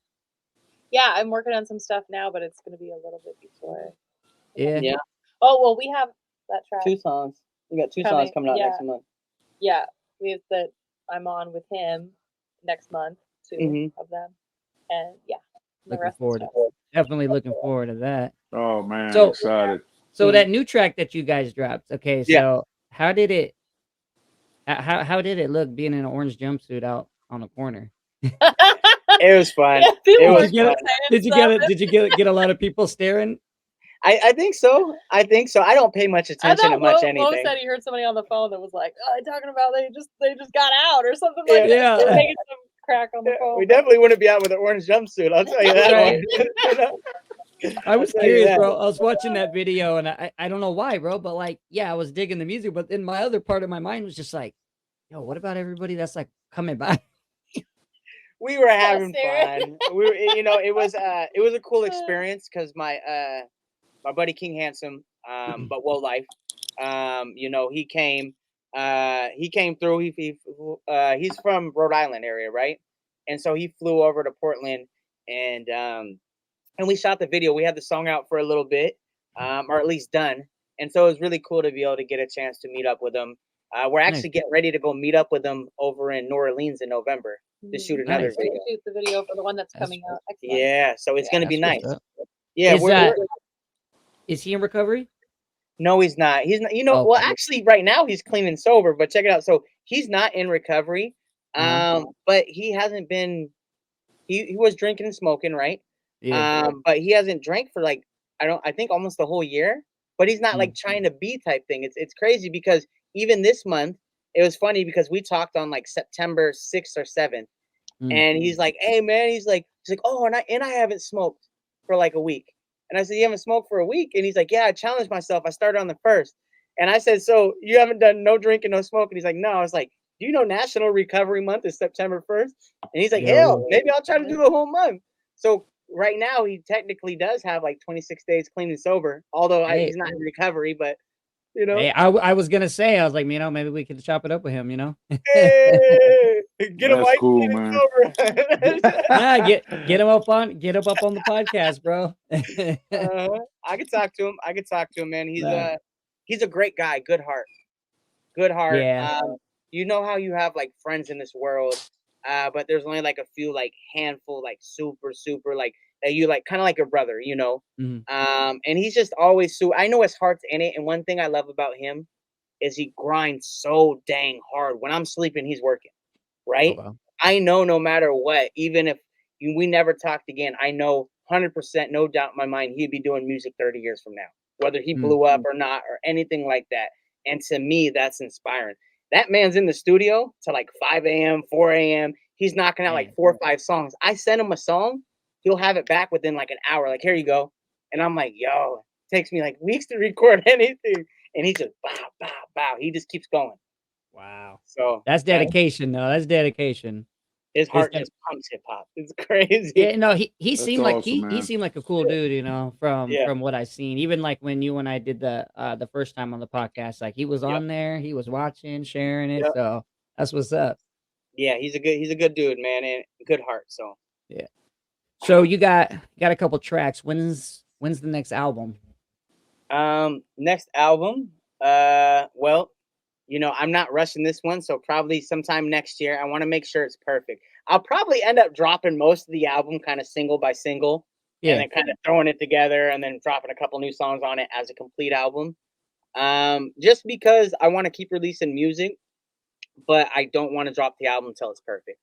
Yeah, I'm working on some stuff now, but it's going to be a little bit before. Yeah. Yeah. Oh, well, we have that track. 2 songs. We got 2 Coming, songs coming out yeah. next month. Yeah, we have that I'm on with him next month, 2 Mhm. of them. And yeah, the Looking rest forward of to definitely looking forward to that. Oh, man. So- Excited. So that new track that you guys dropped, okay, so Yeah. how did it look being in an orange jumpsuit out on a corner? stuff. It was fun. Yeah, people It were was Did you fun. saying Did you stuff. get a lot of people staring? I think so. I don't pay much I attention to thought much Mo anything. said he heard somebody on the phone that was like, "Oh, they're talking about they just got out or something like that." Yeah. They're making some crack on the phone. We definitely wouldn't be out with an orange jumpsuit. I'll tell you that Right. one. I was I'll tell you curious, that. bro. I was watching that video, and I don't know why, bro, but I was digging the music, but then my other part of my mind was just like, yo, what about everybody that's coming by? We were having serious. fun. We were, it was a cool experience because my buddy King Handsome, but Woe Life, he came through. He's from Rhode Island area, right? And so he flew over to Portland, and we shot the video. We had the song out for a little bit, or at least done. And so it was really cool to be able to get a chance to meet up with him. We're actually getting ready to go meet up with them over in New Orleans in November to shoot another Nice. We're video. gonna shoot the video for the one that's coming out next month. Yeah, so it's gonna be That's what's nice. up. Yeah, Is he in recovery? no, he's not. He's not. Well, Okay. actually, right now he's clean and sober. But check it out. So he's not in recovery. But he hasn't been. He was drinking and smoking, right? Yeah. But he hasn't drank for like I think almost the whole year. But he's not like trying to be type thing. It's crazy because even this month it was funny because we talked on like September 6th or 7th, and he's like, "Hey man," he's like, "Oh, and I haven't smoked for like a week." And I said, "You haven't smoked for a week?" And he's like, "Yeah, I challenged myself. I started on the 1st." And I said, "So you haven't done no drinking, no smoking?" He's like, "No." I was like, "Do you know National Recovery Month is September 1st?" And he's like, "Hell, maybe I'll try to do the whole month." So right now he technically does have like 26 days clean and sober, although he's not in recovery, but you know. Hey, I was gonna say, I was like, maybe we could chop it up with him, Hey, get him That's white cool, clean and man. sober. Nah, get him up on the podcast, bro. I could talk to him. Man. Nah. He's a great guy. Good heart. Yeah. You know how you have like friends in this world, but there's only like a few, like handful, like super like that you like, kind of like your brother, you know. And he's just always I know his heart's in it. And one thing I love about him is he grinds so dang hard. When I'm sleeping, he's working. Right? Oh, wow. I know no matter what, even if we never talked again, I know 100%, no doubt in my mind, he'd be doing music 30 years from now, whether he blew up or not or anything like that. And to me, that's inspiring. That man's in the studio till like 5 a.m., 4 a.m. He's knocking out like 4 or 5 songs. I send him a song, he'll have it back within like an hour. Like, here you go. And I'm like, yo, it takes me like weeks to record anything. And he just bow. He just keeps going. Wow. So That's dedication, though. That's dedication. his heart just pumps hip hop. It's crazy. Yeah, no, he That's seemed like awesome, he man. seemed like a cool dude, from Yeah. what I seen. Even like when you and I did the first time on the podcast, like he was on there, he was watching, sharing it. Yep. So that's what's up. Yeah, he's a good dude, man, and good heart. So Yeah. So you got a couple tracks. When's the next album? next album, well, I'm not rushing this one, so probably sometime next year. I want to make sure it's perfect. I'll probably end up dropping most of the album kind of single by single, and then kind of throwing it together and then dropping a couple new songs on it as a complete album. Just because I want to keep releasing music, but I don't want to drop the album until it's perfect.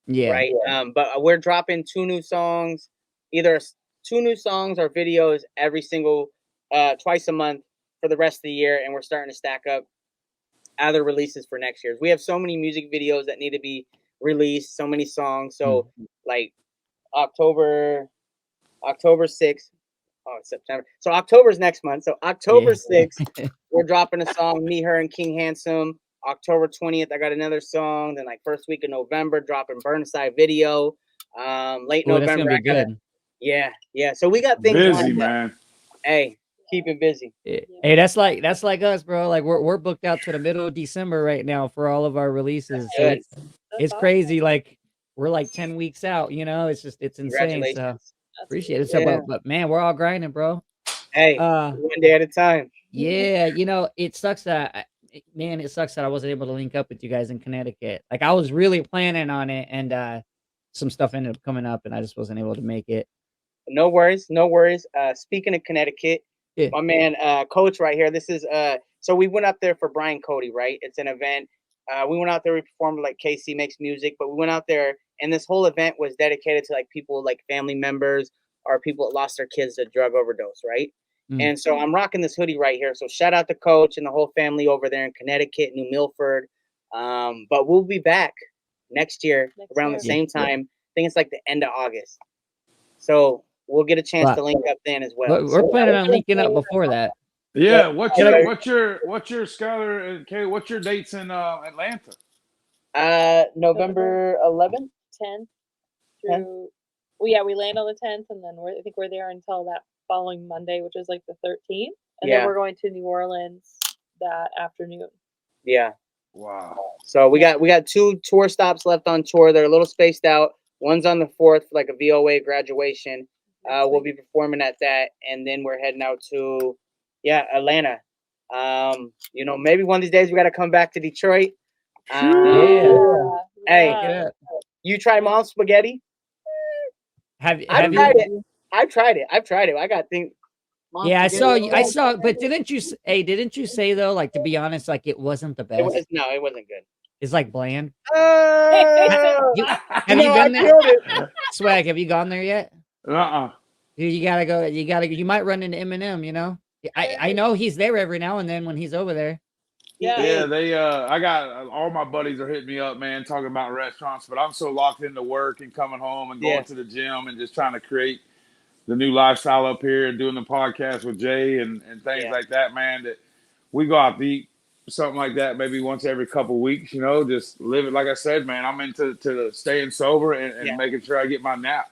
Yeah. Right. But we're dropping 2 new songs, either 2 new songs or videos every single twice a month for the rest of the year, and we're starting to stack up other releases for next year. We have so many music videos that need to be released, so many songs. So like October 6th. Oh, it's September. So October's next month. So October 6th, we're dropping a song, Me, Her, and King Handsome. October 20th, I got another song. Then like first week of November, dropping Burnside video. Late Ooh, November. that's gonna be good. Yeah. So we got things Busy, lined up. man. Hey, keep it busy. Hey, that's like us, bro. Like we're booked out to the middle of December right now for all of our releases. So Good. it's crazy. Like we're like 10 weeks out. it's insane. So Congratulations. appreciate it. So, Yeah. but man, we're all grinding, bro. Hey, one day at a time. Yeah, it sucks that it sucks that I wasn't able to link up with you guys in Connecticut. Like I was really planning on it, and some stuff ended up coming up, and I just wasn't able to make it. No worries. Speaking of Connecticut, my man, Coach right here. This is so we went up there for Brian Cody, right? It's an event. We went out there, we performed like KC Makes Music, but we went out there and this whole event was dedicated to like people like family members or people that lost their kids to drug overdose, right? And so I'm rocking this hoodie right here. So shout out to Coach and the whole family over there in Connecticut, New Milford. But we'll be back next year around the same time. I think it's like the end of August. So we'll get a chance to link up then as well. We're planning on linking up before that. Yeah. What's your Skyler and Kay? What's your dates in Atlanta? November 11th, 10th through. Well, yeah, we land on the 10th, and then I think we're there until that following Monday, which is like the 13th, and then we're going to New Orleans that afternoon. Yeah. Wow. So we got 2 tour stops left on tour. They're a little spaced out. One's on the 4th for like a VOA graduation. We'll be performing at that, and then we're heading out to Atlanta. Maybe one of these days we got to come back to Detroit. Yeah. Hey, Yeah. you try mom's spaghetti? Have I've you? tried it. I've tried it. I got things. Yeah, I saw. But didn't you? Didn't you say though? Like, to be honest, like it wasn't the It best. wasn't good. It's like bland. I Have you been there? killed it. Swag, have you gone there yet? Uh-uh. Dude, you gotta go. You might run into Eminem. You know. I know he's there every now and then when he's over there. Yeah, they I got all my buddies are hitting me up, man, talking about restaurants, but I'm so locked into work and coming home and going to the gym and just trying to create the new lifestyle up here and doing the podcast with Jay and things like that, man, that we go out to eat something like that maybe once every couple weeks, just live it. Like I said, man, I'm into staying sober and making sure I get my nap.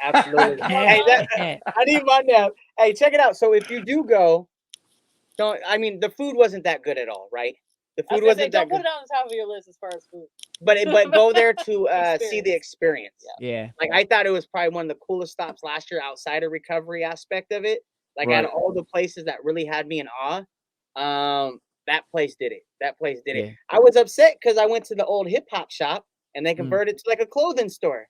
Absolutely. I need my nap. Hey, check it out. So if you do go, the food wasn't that good at all, right? The food wasn't that good. Don't put it on the top of your list as far as food. But go there to see the experience. Yeah. Like I thought it was probably one of the coolest stops last year outside of recovery aspect of it. Like out of all the places that really had me in awe, that place did it. Yeah. I was upset because I went to the old hip hop shop and they converted to like a clothing store.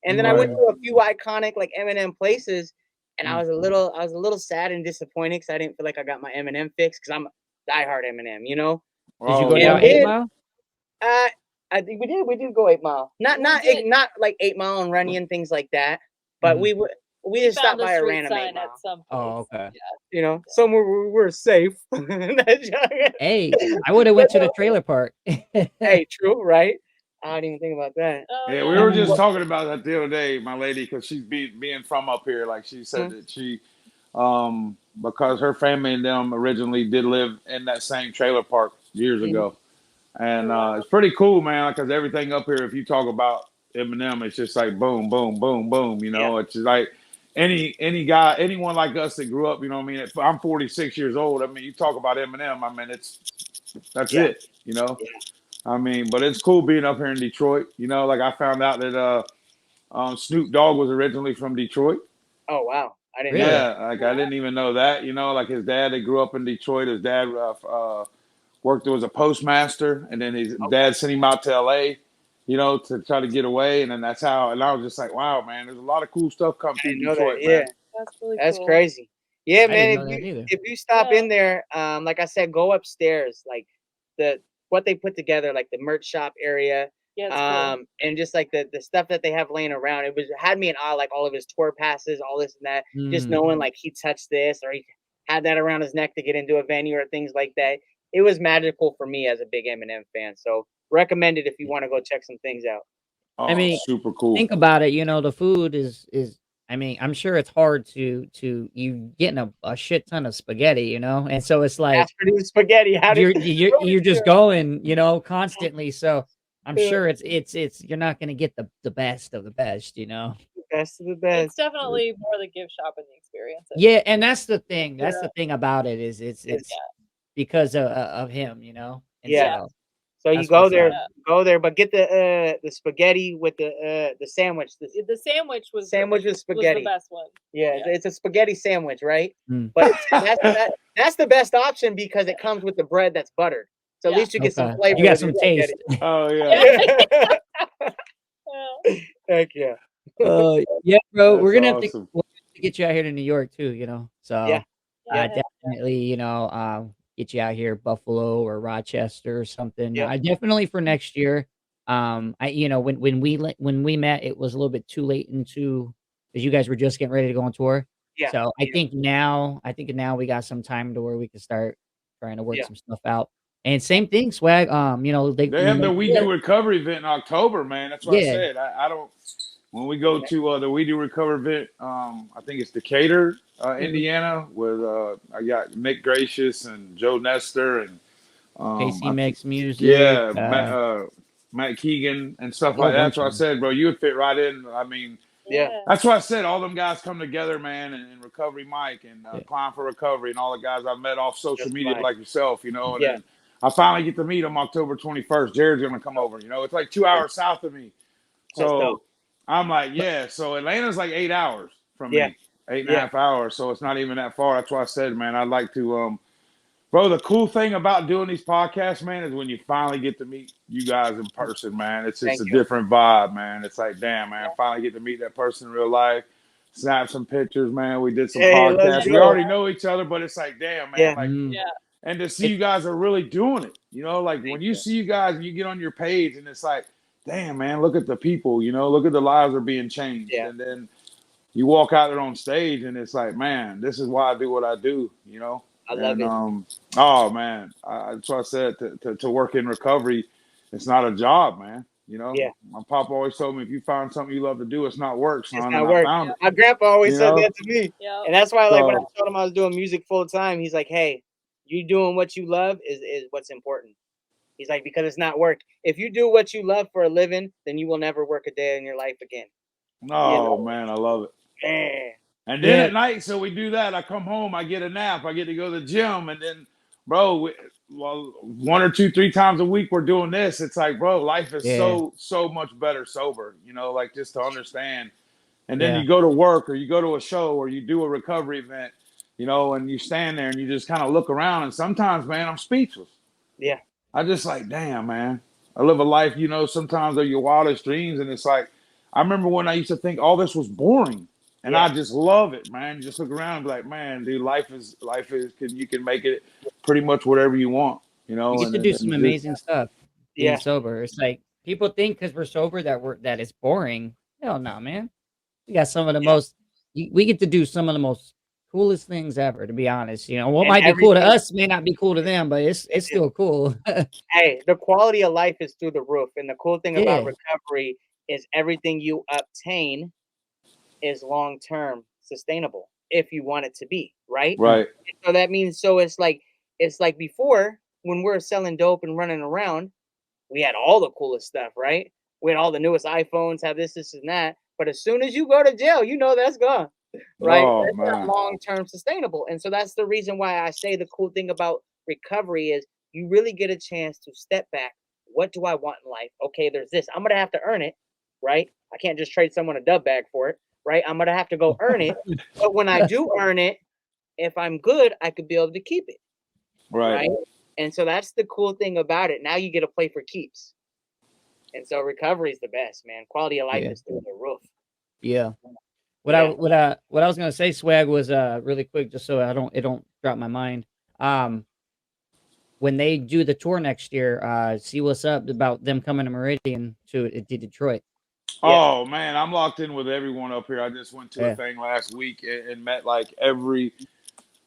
And then I went to a few iconic like Eminem places, and I was a little sad and disappointed because I didn't feel like I got my Eminem fix because I'm a diehard Eminem, Did you go down 8 Mile? I think we did go 8 Mile. Not like 8 Mile and Runyon things like that, but we just stopped by a random 8 Mile. At some place. Oh, okay. Yeah. Somewhere where we're safe. Hey, I would have went to the trailer park. Hey, true, right? I didn't even think about that. Yeah, we were just talking about that the other day, my lady, because she's being from up here. Like she said that she, because her family and them originally did live in that same trailer park years ago. And it's pretty cool, man, because everything up here, if you talk about Eminem, it's just like boom, boom, boom, boom. It's just like anyone like us that grew up, you know what I mean? I'm 46 years old. I mean, you talk about Eminem, I mean, that's it, I mean, but it's cool being up here in Detroit. Like I found out that Snoop Dogg was originally from Detroit. Oh, wow. I didn't know that. I didn't even know that. Like his dad, they grew up in Detroit. His dad worked as a postmaster, and then his dad sent him out to L.A., to try to get away. And then that's how, and I was just like, wow, man, there's a lot of cool stuff coming through Detroit, man. That's really That's cool. crazy. Yeah, I man, didn't know that if you stop in there, like I said, go upstairs, like what they put together, like the merch shop area, cool. and just like the stuff that they have laying around. It had me in awe, like all of his tour passes, all this and that. Just knowing like he touched this or he had that around his neck to get into a venue or things like that. It was magical for me as a big Eminem fan. So recommend it if you want to go check some things out. Oh, I mean, super cool. Think about it. The food is. I mean, I'm sure it's hard to you getting a shit ton of spaghetti, and so it's like spaghetti. You're just going, constantly. So I'm sure it's you're not gonna get the best of the best, Best of the best. It's definitely more the gift shopping experience. Yeah, and that's the thing. That's the thing about it is it's because of him, And So you go there, but get the spaghetti with the sandwich. The sandwich was with spaghetti. Was the best one. Yeah, it's a spaghetti sandwich, right? But that's the best option because it comes with the bread that's buttered. So at least you get some flavor. You got some taste. Oh yeah. Heck yeah. Yeah, bro. We're gonna awesome. have to get you out here to New York too. So yeah, definitely. Get you out here, Buffalo or Rochester or something. I definitely for next year. When we met, it was a little bit too late because you guys were just getting ready to go on tour. Yeah. So I think now we got some time to where we can start trying to work some stuff out. And same thing, Swag. They have the We Do Recovery event in October, man. That's what I said. I don't. When we go to the We Do Recover event, I think it's Decatur, Indiana, with I got Mick Gracious and Joe Nestor and Casey Makes Music. Yeah, Matt Keegan and stuff like that. That's what I said, bro. You would fit right in. I mean, that's what I said. All them guys come together, man, and Recovery Mike and Climb for Recovery and all the guys I've met off social media like yourself, And then I finally get to meet them October 21st. Jared's going to come over. It's like 2 hours south of me. So I'm like, so Atlanta's like 8 hours from me, 8.5 hours. So it's not even that far. That's why I said, man, I'd like to Bro, the cool thing about doing these podcasts, man, is when you finally get to meet you guys in person, man. It's just Thank a you. different vibe, man. It's like, damn, man, finally get to meet that person in real life. Snap some pictures, man. We did some Hey, let's podcasts. We go. already know each other, but it's like, damn, man, Yeah. like, Mm. Yeah. and to see you guys are really doing it. You know, like when you you. see you guys and you get on your page and it's like, damn, man, look at the people, you know, look at the lives are being changed. Yeah. And then you walk out there on stage and it's like, man, this is why I do what I do, you know? I love it. Oh man, that's what I said to work in recovery. It's not a job, man. You know, Yeah. my pop always told me if you find something you love to do, it's not work, son. It's And not I work. found it. My grandpa always You said know? that to me. Yeah. And that's why, like, when I So told him I was doing music full time, he's like, hey, you doing what you love is what's important. He's like, because it's not work. If you do what you love for a living, then you will never work a day in your life again. no, man, I love it. Man. And then Yeah. at night, so we do that. I come home, I get a nap, I get to go to the gym, and then, bro, well, 1 or 2, 3 times a week we're doing this. It's like, bro, life is Yeah. so much better sober. You know, like just to understand. And then Yeah. you go to work or you go to a show or you do a recovery event, you know, and you stand there and you just kind of look around. And sometimes, man, I'm speechless. Yeah. I just like, damn, man. I live a life, you know, sometimes of your wildest dreams. And it's like, I remember when I used to think all this was boring. And Yeah. I just love it, man. Just look around and be like, man, dude, life is you can make it pretty much whatever you want, you know. You get to do some amazing stuff being Yeah. sober. It's like people think because we're sober that it's boring. Hell no, man. We got some of the most. We get to do some of the most coolest things ever. To be honest, you know what And might be cool to everything- us may not be cool to them, but it's still cool. Hey, the quality of life is through the roof. And the cool thing about Yeah. recovery is everything you obtain is long term sustainable if you want it to be, right? Right. So that means it's like before when we're selling dope and running around, we had all the coolest stuff, right? We had all the newest iPhones, have this, and that. But as soon as you go to jail, you know that's gone. Right? Oh, That's not man. long-term sustainable. And so that's the reason why I say the cool thing about recovery is you really get a chance to step back. What do I want in life? Okay, there's this. I'm gonna have to earn it, right? I can't just trade someone a dub bag for it, right? I'm gonna have to go earn it. But when I do earn it, if I'm good, I could be able to keep it. Right. And so that's the cool thing about it. Now you get to play for keeps. And so recovery is the best, man. Quality of life Yeah. is through the roof. Yeah. What Yeah. I was gonna say, Swag, was really quick, just so it don't drop my mind. When they do the tour next year, see what's up about them coming to Meridian to Detroit. Oh man, I'm locked in with everyone up here. I just went to Yeah. a thing last week and met like every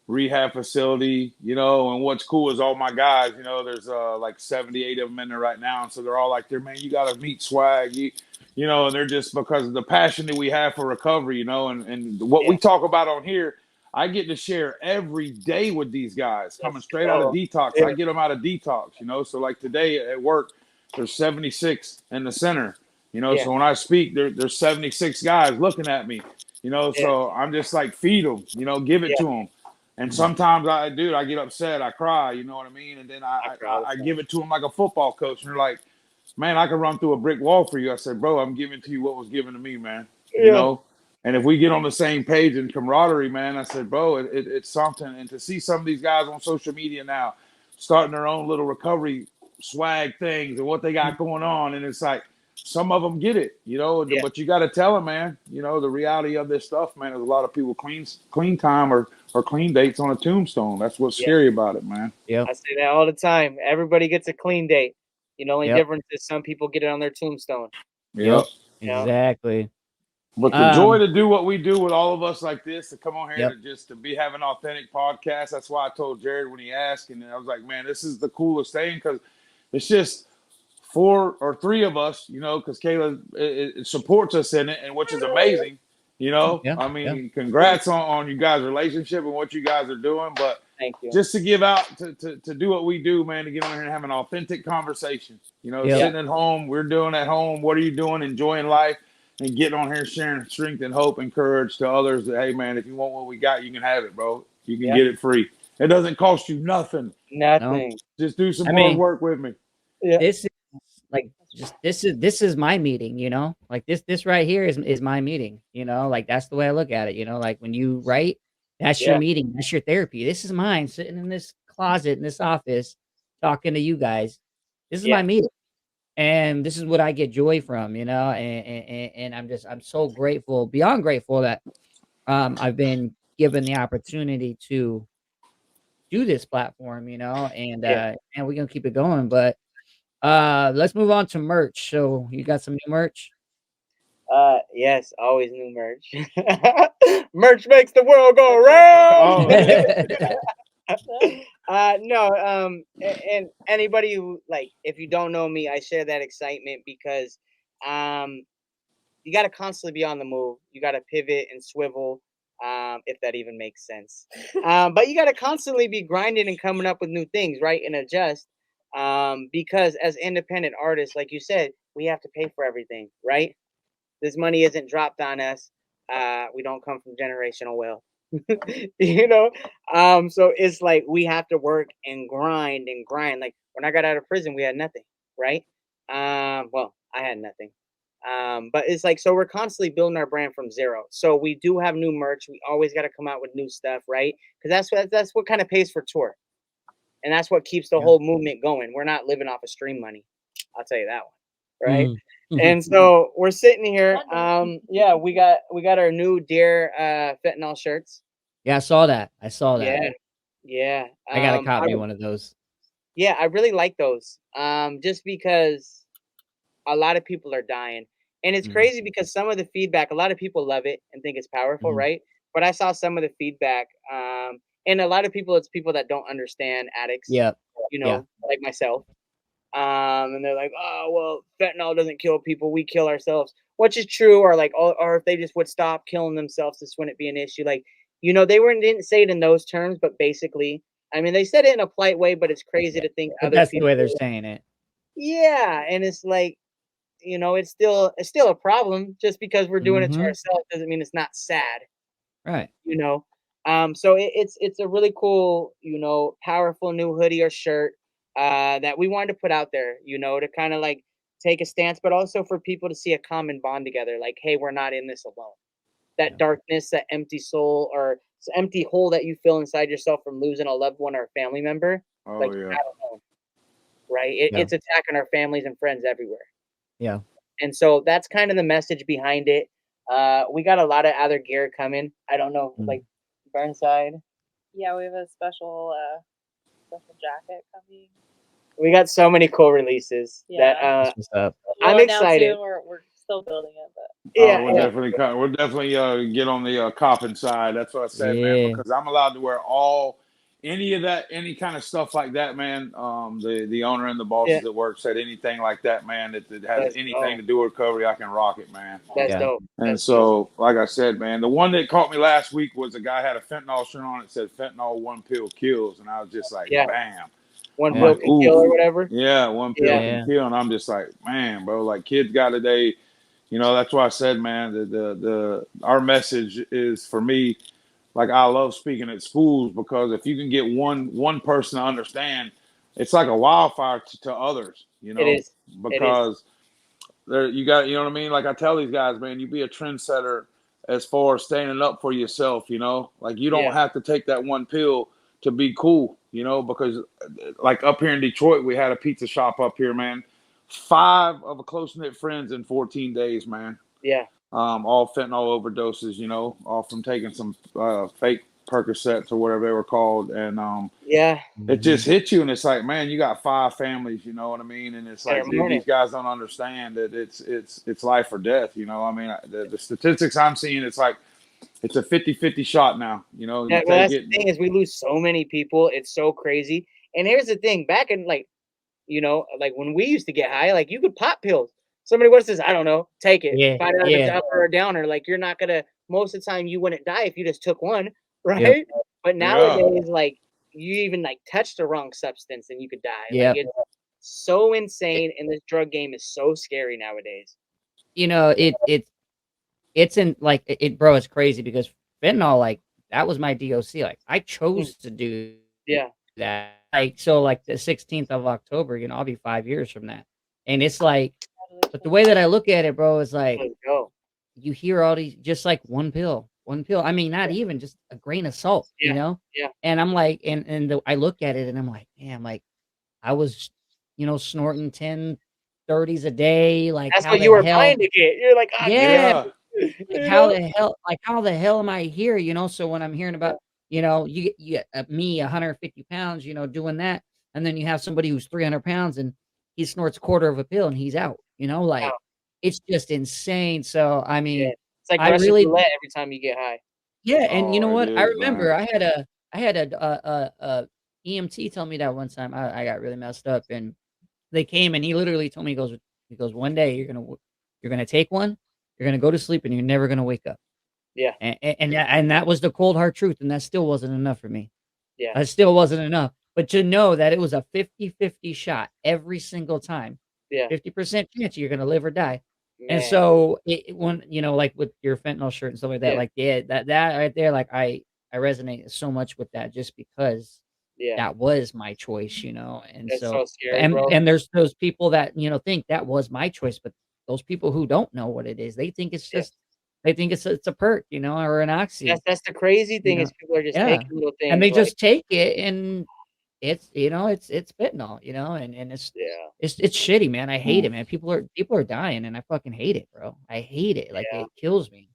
rehab facility, you know. And what's cool is all my guys, you know, there's like 78 of them in there right now, and so they're all like, man, you got to meet Swag, you know, and they're just because of the passion that we have for recovery, you know, and what we talk about on here. I get to share every day with these guys coming straight out of detox. Yeah. I get them out of detox, you know. So like today at work, there's 76 in the center, you know. Yeah. So when I speak, there's 76 guys looking at me, you know. So I'm just like, feed them, you know, give it to them. And sometimes I get upset, I cry, you know what I mean? And then I give it to them like a football coach. And they're like, man, I could run through a brick wall for you. I said, bro, I'm giving to you what was given to me, man. You know? And if we get on the same page and camaraderie, man, I said, bro, it's something. And to see some of these guys on social media now starting their own little recovery swag things and what they got going on. And it's like, some of them get it, you know, but you got to tell them, man, you know, the reality of this stuff, man, is a lot of people clean time or clean dates on a tombstone. That's what's scary about it, man. Yeah. I say that all the time. Everybody gets a clean date. You know, the only difference is some people get it on their tombstone. Yep. Exactly. But the joy to do what we do with all of us like this, to come on here to be having an authentic podcast. That's why I told Jared when he asked, and I was like, man, this is the coolest thing because it's just 4 or 3 of us, you know, because Kayla it supports us in it, and which is amazing, you know. I mean, congrats on you guys' relationship and what you guys are doing. But thank you. Just to give out to do what we do, man, to get on here and have an authentic conversation. You know, sitting at home, we're doing at home. What are you doing? Enjoying life. And getting on here, sharing strength and hope and courage to others that, hey, man, if you want what we got, you can have it, bro. You can get it free. It doesn't cost you nothing. Nothing. No. Just do some hard work with me. Yeah. This is like this is my meeting, you know? Like this right here is my meeting, you know? Like that's the way I look at it, you know? Like when you write, that's your meeting, that's your therapy. This is mine sitting in this closet in this office talking to you guys. This is Yeah. my meeting. And this is what I get joy from, and I'm so grateful, beyond grateful that I've been given the opportunity to do this platform, and Yeah. and we're gonna keep it going. But let's move on to merch. So you got some new merch? Yes, always new merch. Merch makes the world go round. No, and anybody who, like, if you don't know me, I share that excitement because you got to constantly be on the move. You got to pivot and swivel, if that even makes sense. But you got to constantly be grinding and coming up with new things, right? And adjust. Because as independent artists, like you said, we have to pay for everything, right? This money isn't dropped on us. We don't come from generational wealth. So it's like we have to work and grind and grind. Like when I got out of prison, we had nothing, right? Well, I had nothing. But it's like, so we're constantly building our brand from zero. So we do have new merch. We always got to come out with new stuff, right? Because that's what kind of pays for tour, and that's what keeps the whole movement going. We're not living off of stream money. I'll tell you that one, right? And so we're sitting here. Yeah, we got our new Dear fentanyl shirts. Yeah, I saw that. Yeah. I gotta copy one of those. Yeah, I really like those. Just because a lot of people are dying. And it's crazy because some of the feedback, a lot of people love it and think it's powerful, right? But I saw some of the feedback, and a lot of people, it's people that don't understand addicts, like myself. And they're like, oh, well, fentanyl doesn't kill people, we kill ourselves, which is true. Or like, or if they just would stop killing themselves, this wouldn't be an issue. Like, didn't say it in those terms, but basically, I mean, they said it in a polite way, but it's crazy to think But other that's people. the way they're saying it. Yeah, and it's like, it's still a problem. Just because we're doing it to ourselves doesn't mean it's not sad. Right. So it's a really cool, powerful new hoodie or shirt that we wanted to put out there, to kind of like take a stance, but also for people to see a common bond together. Like, hey, we're not in this alone. That darkness, that empty soul or empty hole that you feel inside yourself from losing a loved one or a family member. Oh, like, yeah. I don't know. Right? It's attacking our families and friends everywhere. Yeah. And so that's kind of the message behind it. We got a lot of other gear coming. I don't know, like Burnside. Yeah, we have a special jacket coming. We got so many cool releases that That's what's up. I'm We'll announce excited. soon. We're still building it, but We'll definitely get on the copping side. That's what I said, man, because I'm allowed to wear any kind of stuff like that, man. The owner and the bosses at work said anything like that, man, that has That's anything dope. to do with recovery, I can rock it, man. That's dope. And That's so, like I said, man, the one that caught me last week was a guy had a fentanyl shirt on. It said fentanyl, one pill kills, and I was just like, bam. One pill can kill or whatever. Yeah, one pill can kill, and I'm just like, man, bro, like kids got today. That's why I said, man, our message is for me. Like, I love speaking at schools because if you can get one person to understand, it's like a wildfire to others. It is. Because you got, you know what I mean? Like I tell these guys, man, you be a trendsetter as far as standing up for yourself. Like you don't have to take that one pill to be cool. Because like up here in Detroit, we had a pizza shop up here, man. 5 of a close-knit friends in 14 days, man. Yeah. All fentanyl overdoses, all from taking some fake Percocets or whatever they were called. And it just hits you, and it's like, man, you got 5 families, you know what I mean? And it's like, dude, these guys don't understand that it's life or death, I mean, the statistics I'm seeing, it's like it's a 50-50 shot now, That's the thing is we lose so many people. It's so crazy. And here's the thing, back in like when we used to get high, like you could pop pills. Somebody what says, I don't know, take it. Find out if it's up or a downer. Like you're not gonna. Most of the time, you wouldn't die if you just took one, right? Yep. But nowadays, like you even like touch the wrong substance and you could die. Yeah. Like, it's so insane, and this drug game is so scary nowadays. It's in like it, bro. It's crazy because fentanyl, like that was my DOC. Like I chose to do that. Like so, like the 16th of October, I'll be 5 years from that, and it's like. But the way that I look at it, bro, is like you hear all these just like one pill. 1 pill. I mean, not even just a grain of salt, you Yeah. know? Yeah. And I'm like, I look at it and I'm like, damn, like I was, snorting 10 30s a day. Like That's how what the you were hell? buying to get. You're like, ah, Yeah. Yeah. Like you how know? the hell am I here? So when I'm hearing Yeah. about, you get me 150 pounds, doing that. And then you have somebody who's 300 pounds and he snorts a quarter of a pill and he's out, like Wow. it's just insane. So, I Yeah. mean, It's like I Russian really, roulette every time you get high. yeah. And you know Oh, it what? I is, remember man. I had a EMT tell me that one time. I got really messed up and they came and he literally told me, he goes, one day you're gonna take one, you're gonna go to sleep and you're never gonna wake up. Yeah. And that was the cold hard truth, and that still wasn't enough for me. Yeah. That still wasn't enough. But to know that it was a 50-50 shot every single time, Yeah. 50% chance you're gonna live or die. And Man. so when like with your fentanyl shirt and stuff like that, Yeah. like that right there, like I resonate so much with that just because Yeah. that was my choice, and It's so so scary, bro. and there's those people that think that was my choice, but those people who don't know what it is, they think it's Yeah. just they think it's a perk, or an oxy, That's the crazy thing is people are just yeah, taking little and they things like, just take it, and it's it's fentanyl, and yeah. it's shitty, man. I hate it, man. People are dying, and I fucking hate it, bro. I hate it, like Yeah. it kills me.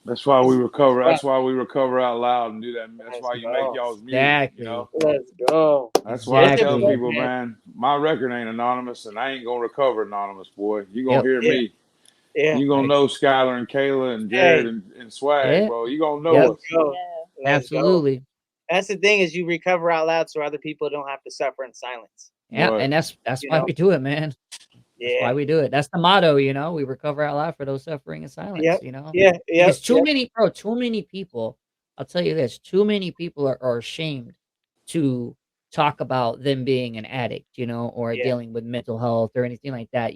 That's why we recover. Right. That's why we recover out loud and do that. That's Let's why you make go. y'all's music. Exactly. Let's go. That's why I It's tell important, people, man, my record ain't anonymous, and I ain't gonna recover anonymous, boy. You gonna Yep. hear Yeah. me. Yeah. You gonna know Skyler and Kayla and Jared Hey. and Swag, Yeah. bro. You gonna know Yep. us. Let's go. Yeah. Let's go. Absolutely. That's the thing is you recover out loud so other people don't have to suffer in silence. Yeah, Right. and that's You why know? we do it, man. That's why Yeah. we do it. That's the motto, we recover out loud for those suffering in silence, Yep. Yeah. Yep. Because too Yep. many people, I'll tell you this, too many people are ashamed to talk about them being an addict, or Yeah. dealing with mental health or anything like that,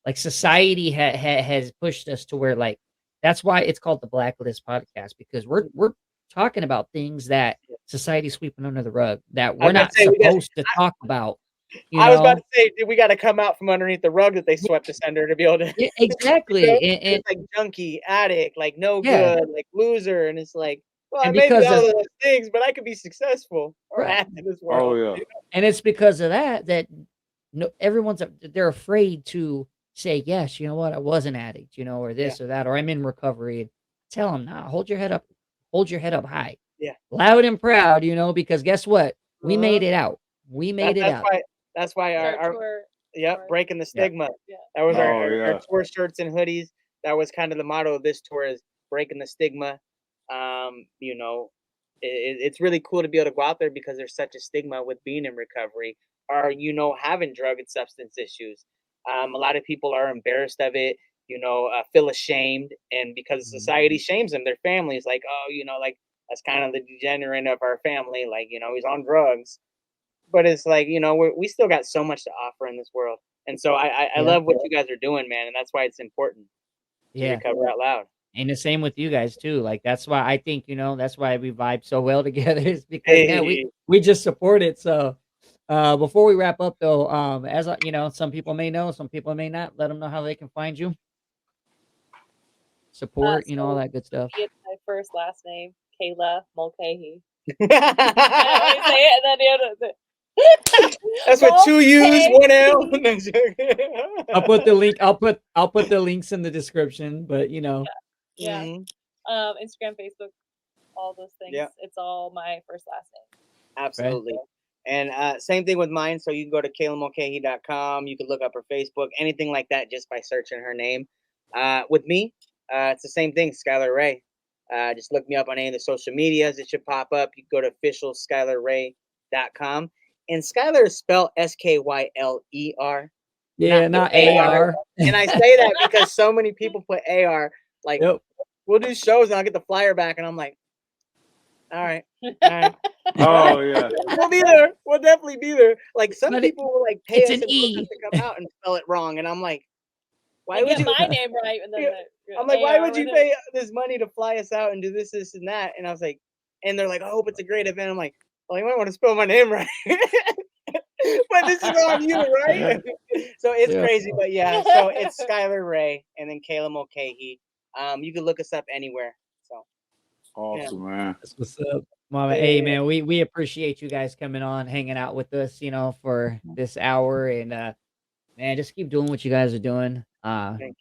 like society has pushed us to where like that's why it's called the Blaklist Podcast, because we're talking about things that society's sweeping under the rug that I we're was about not to say, we got- supposed to talk about. I was about to say, dude, we got to come out from underneath the rug that they swept us under to be able to. Yeah, exactly. It's like junkie, addict, like no Yeah. good, like loser, and it's like, well, I And may be because all of- of those things, but I could be successful or Right. happy in this Oh world. yeah. And it's because of that no, they're afraid to say, yes, you know what, I was an addict, or this or that, or I'm in recovery. Tell them, nah, hold your head up high. Yeah. Loud and proud, because guess what? We Uh-huh. made it out. We made it out. That's why Our our tour. Yep, breaking the stigma. Yeah. That was Oh, our yeah. tour shirts and hoodies. That was kind of the motto of this tour is breaking the stigma. It's really cool to be able to go out there because there's such a stigma with being in recovery or, having drug and substance issues. A lot of people are embarrassed of it, feel ashamed. And because society shames them, their families like, oh, like that's kind of the degenerate of our family. Like, he's on drugs. But it's like, we still got so much to offer in this world. And so I Yeah. love what you guys are doing, man. And that's why it's important to Yeah. recover out loud. And the same with you guys too. Like that's why I think, that's why we vibe so well together is because we just support it. So before we wrap up though, as some people may know, some people may not, let them know how they can find you. Support, all So that good stuff. It's my first last name, Kayla Mulcahy. I always say it, and then That's what 2 U's, 1 L. I'll put the link. I'll put the links in the description. But Yeah. Mhm. Instagram, Facebook, all those things. Yeah. It's all my first last name. Absolutely. And same thing with mine. So you can go to KaylaMulcahy.com. You can look up her Facebook, anything like that, just by searching her name. With me, it's the same thing, Skyler Ray. Just look me up on any of the social medias. It should pop up. You can go to official SkylerRay.com. And Skyler is spelled SKYLER. Yeah, not AR. And I say that because so many people put AR. Like, Yep. we'll do shows and I'll get the flyer back, and I'm like, all right. All right. Oh yeah. We'll be there. We'll definitely be there. Like some But people will like pay it's us an and E. book us to come out and spell it wrong, and I'm like, why I would get you? my name right, and then I'm like, why AR would you with pay it. this money to fly us out and do this and that? And I was like, and they're like, I hope it's a great event. I'm like, well, you might want to spell my name right. But this is on you, right? So it's Yeah. crazy, but yeah. So it's Skyler Ray and then Kayla Mulcahy. You can look us up anywhere. So Awesome, man. That's what's up, Mama. Hey, man, we appreciate you guys coming on, hanging out with us, for this hour, and man, just keep doing what you guys are doing.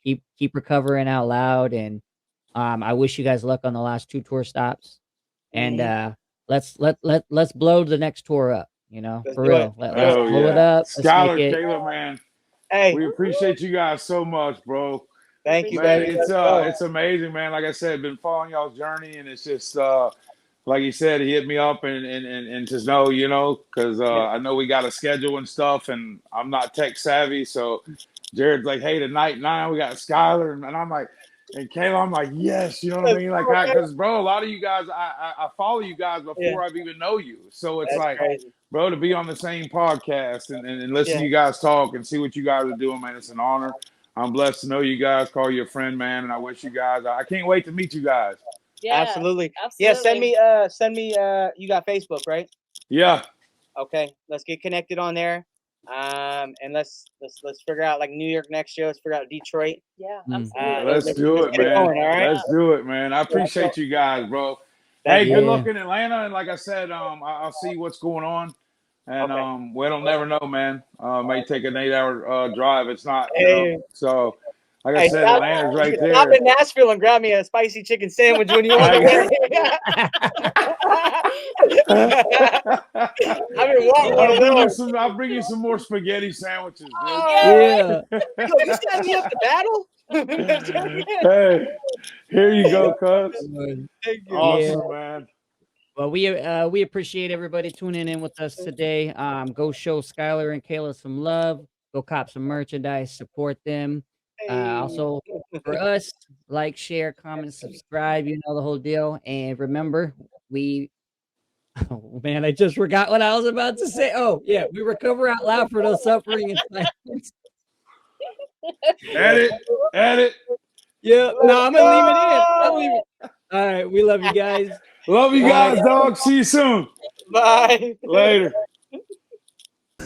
Keep recovering out loud, and I wish you guys luck on the last 2 tour stops, and let's blow the next tour up. For real. Let's blow it up. Skyler, Caleb, man. Hey, We appreciate you guys so much, bro. thank you, Man, baby. it's amazing, man. Like I said, been following y'all's journey, and it's just like you said, he hit me up and just know, because I know we got a schedule and stuff, and I'm not tech savvy, so Jared's like, hey, tonight 9 we got Skyler, and I'm like, and Kayla, I'm like, yes, you know what I mean, like, because bro, a lot of you guys, I follow you guys before I've even know you, so it's like, crazy. bro, to be on the same podcast and listen to you guys talk and see what you guys are doing, man, it's an honor. I'm blessed to know you guys, call you a friend, man, and I wish you guys, I can't wait to meet you guys. Yeah, Absolutely. Yeah, send me, you got Facebook, right? Yeah. Okay, let's get connected on there. And let's figure out like New York next show. Let's figure out Detroit. Yeah, absolutely. Let's do it, get it man. going, all right? Let's do it, man. I appreciate you guys, bro. Thank Hey, good you. luck in Atlanta, and like I said, I'll see what's going on. And we don't never know, man. May take an 8-hour drive. It's not, so. Like I said, Atlanta's right there. Stop in Nashville and grab me a spicy chicken sandwich when you want to. I'll bring you some more spaghetti sandwiches, dude. Yeah. You set me up to battle? Hey, here you go, cuz. Thank you. Awesome, man. Well, we appreciate everybody tuning in with us today. Go show Skyler and Kayla some love. Go cop some merchandise. Support them. Also, for us, like, share, comment, subscribe. You know the whole deal. And remember, oh man, I just forgot what I was about to say. Oh yeah, we recover out loud for those suffering in silence. Edit. Yeah, no, I'm gonna leave it in. All right, we love you guys. Love you guys, dog. See you soon. Bye. Later.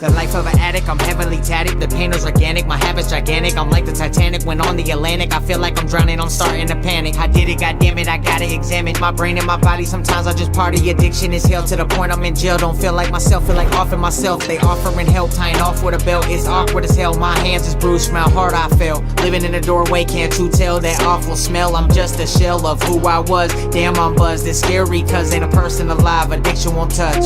The life of an addict, I'm heavily tatted. The pain is organic, my habits gigantic. I'm like the Titanic when on the Atlantic. I feel like I'm drowning, I'm starting to panic. I did it, goddammit, I gotta examine my brain and my body. Sometimes I just party. Addiction is hell to the point I'm in jail. Don't feel like myself, feel like offering myself. They offering help, tying off with a belt. It's awkward as hell, my hands is bruised from how hard I fell. Living in a doorway, can't you tell that awful smell? I'm just a shell of who I was. Damn, I'm buzzed. It's scary cause ain't a person alive. Addiction won't touch.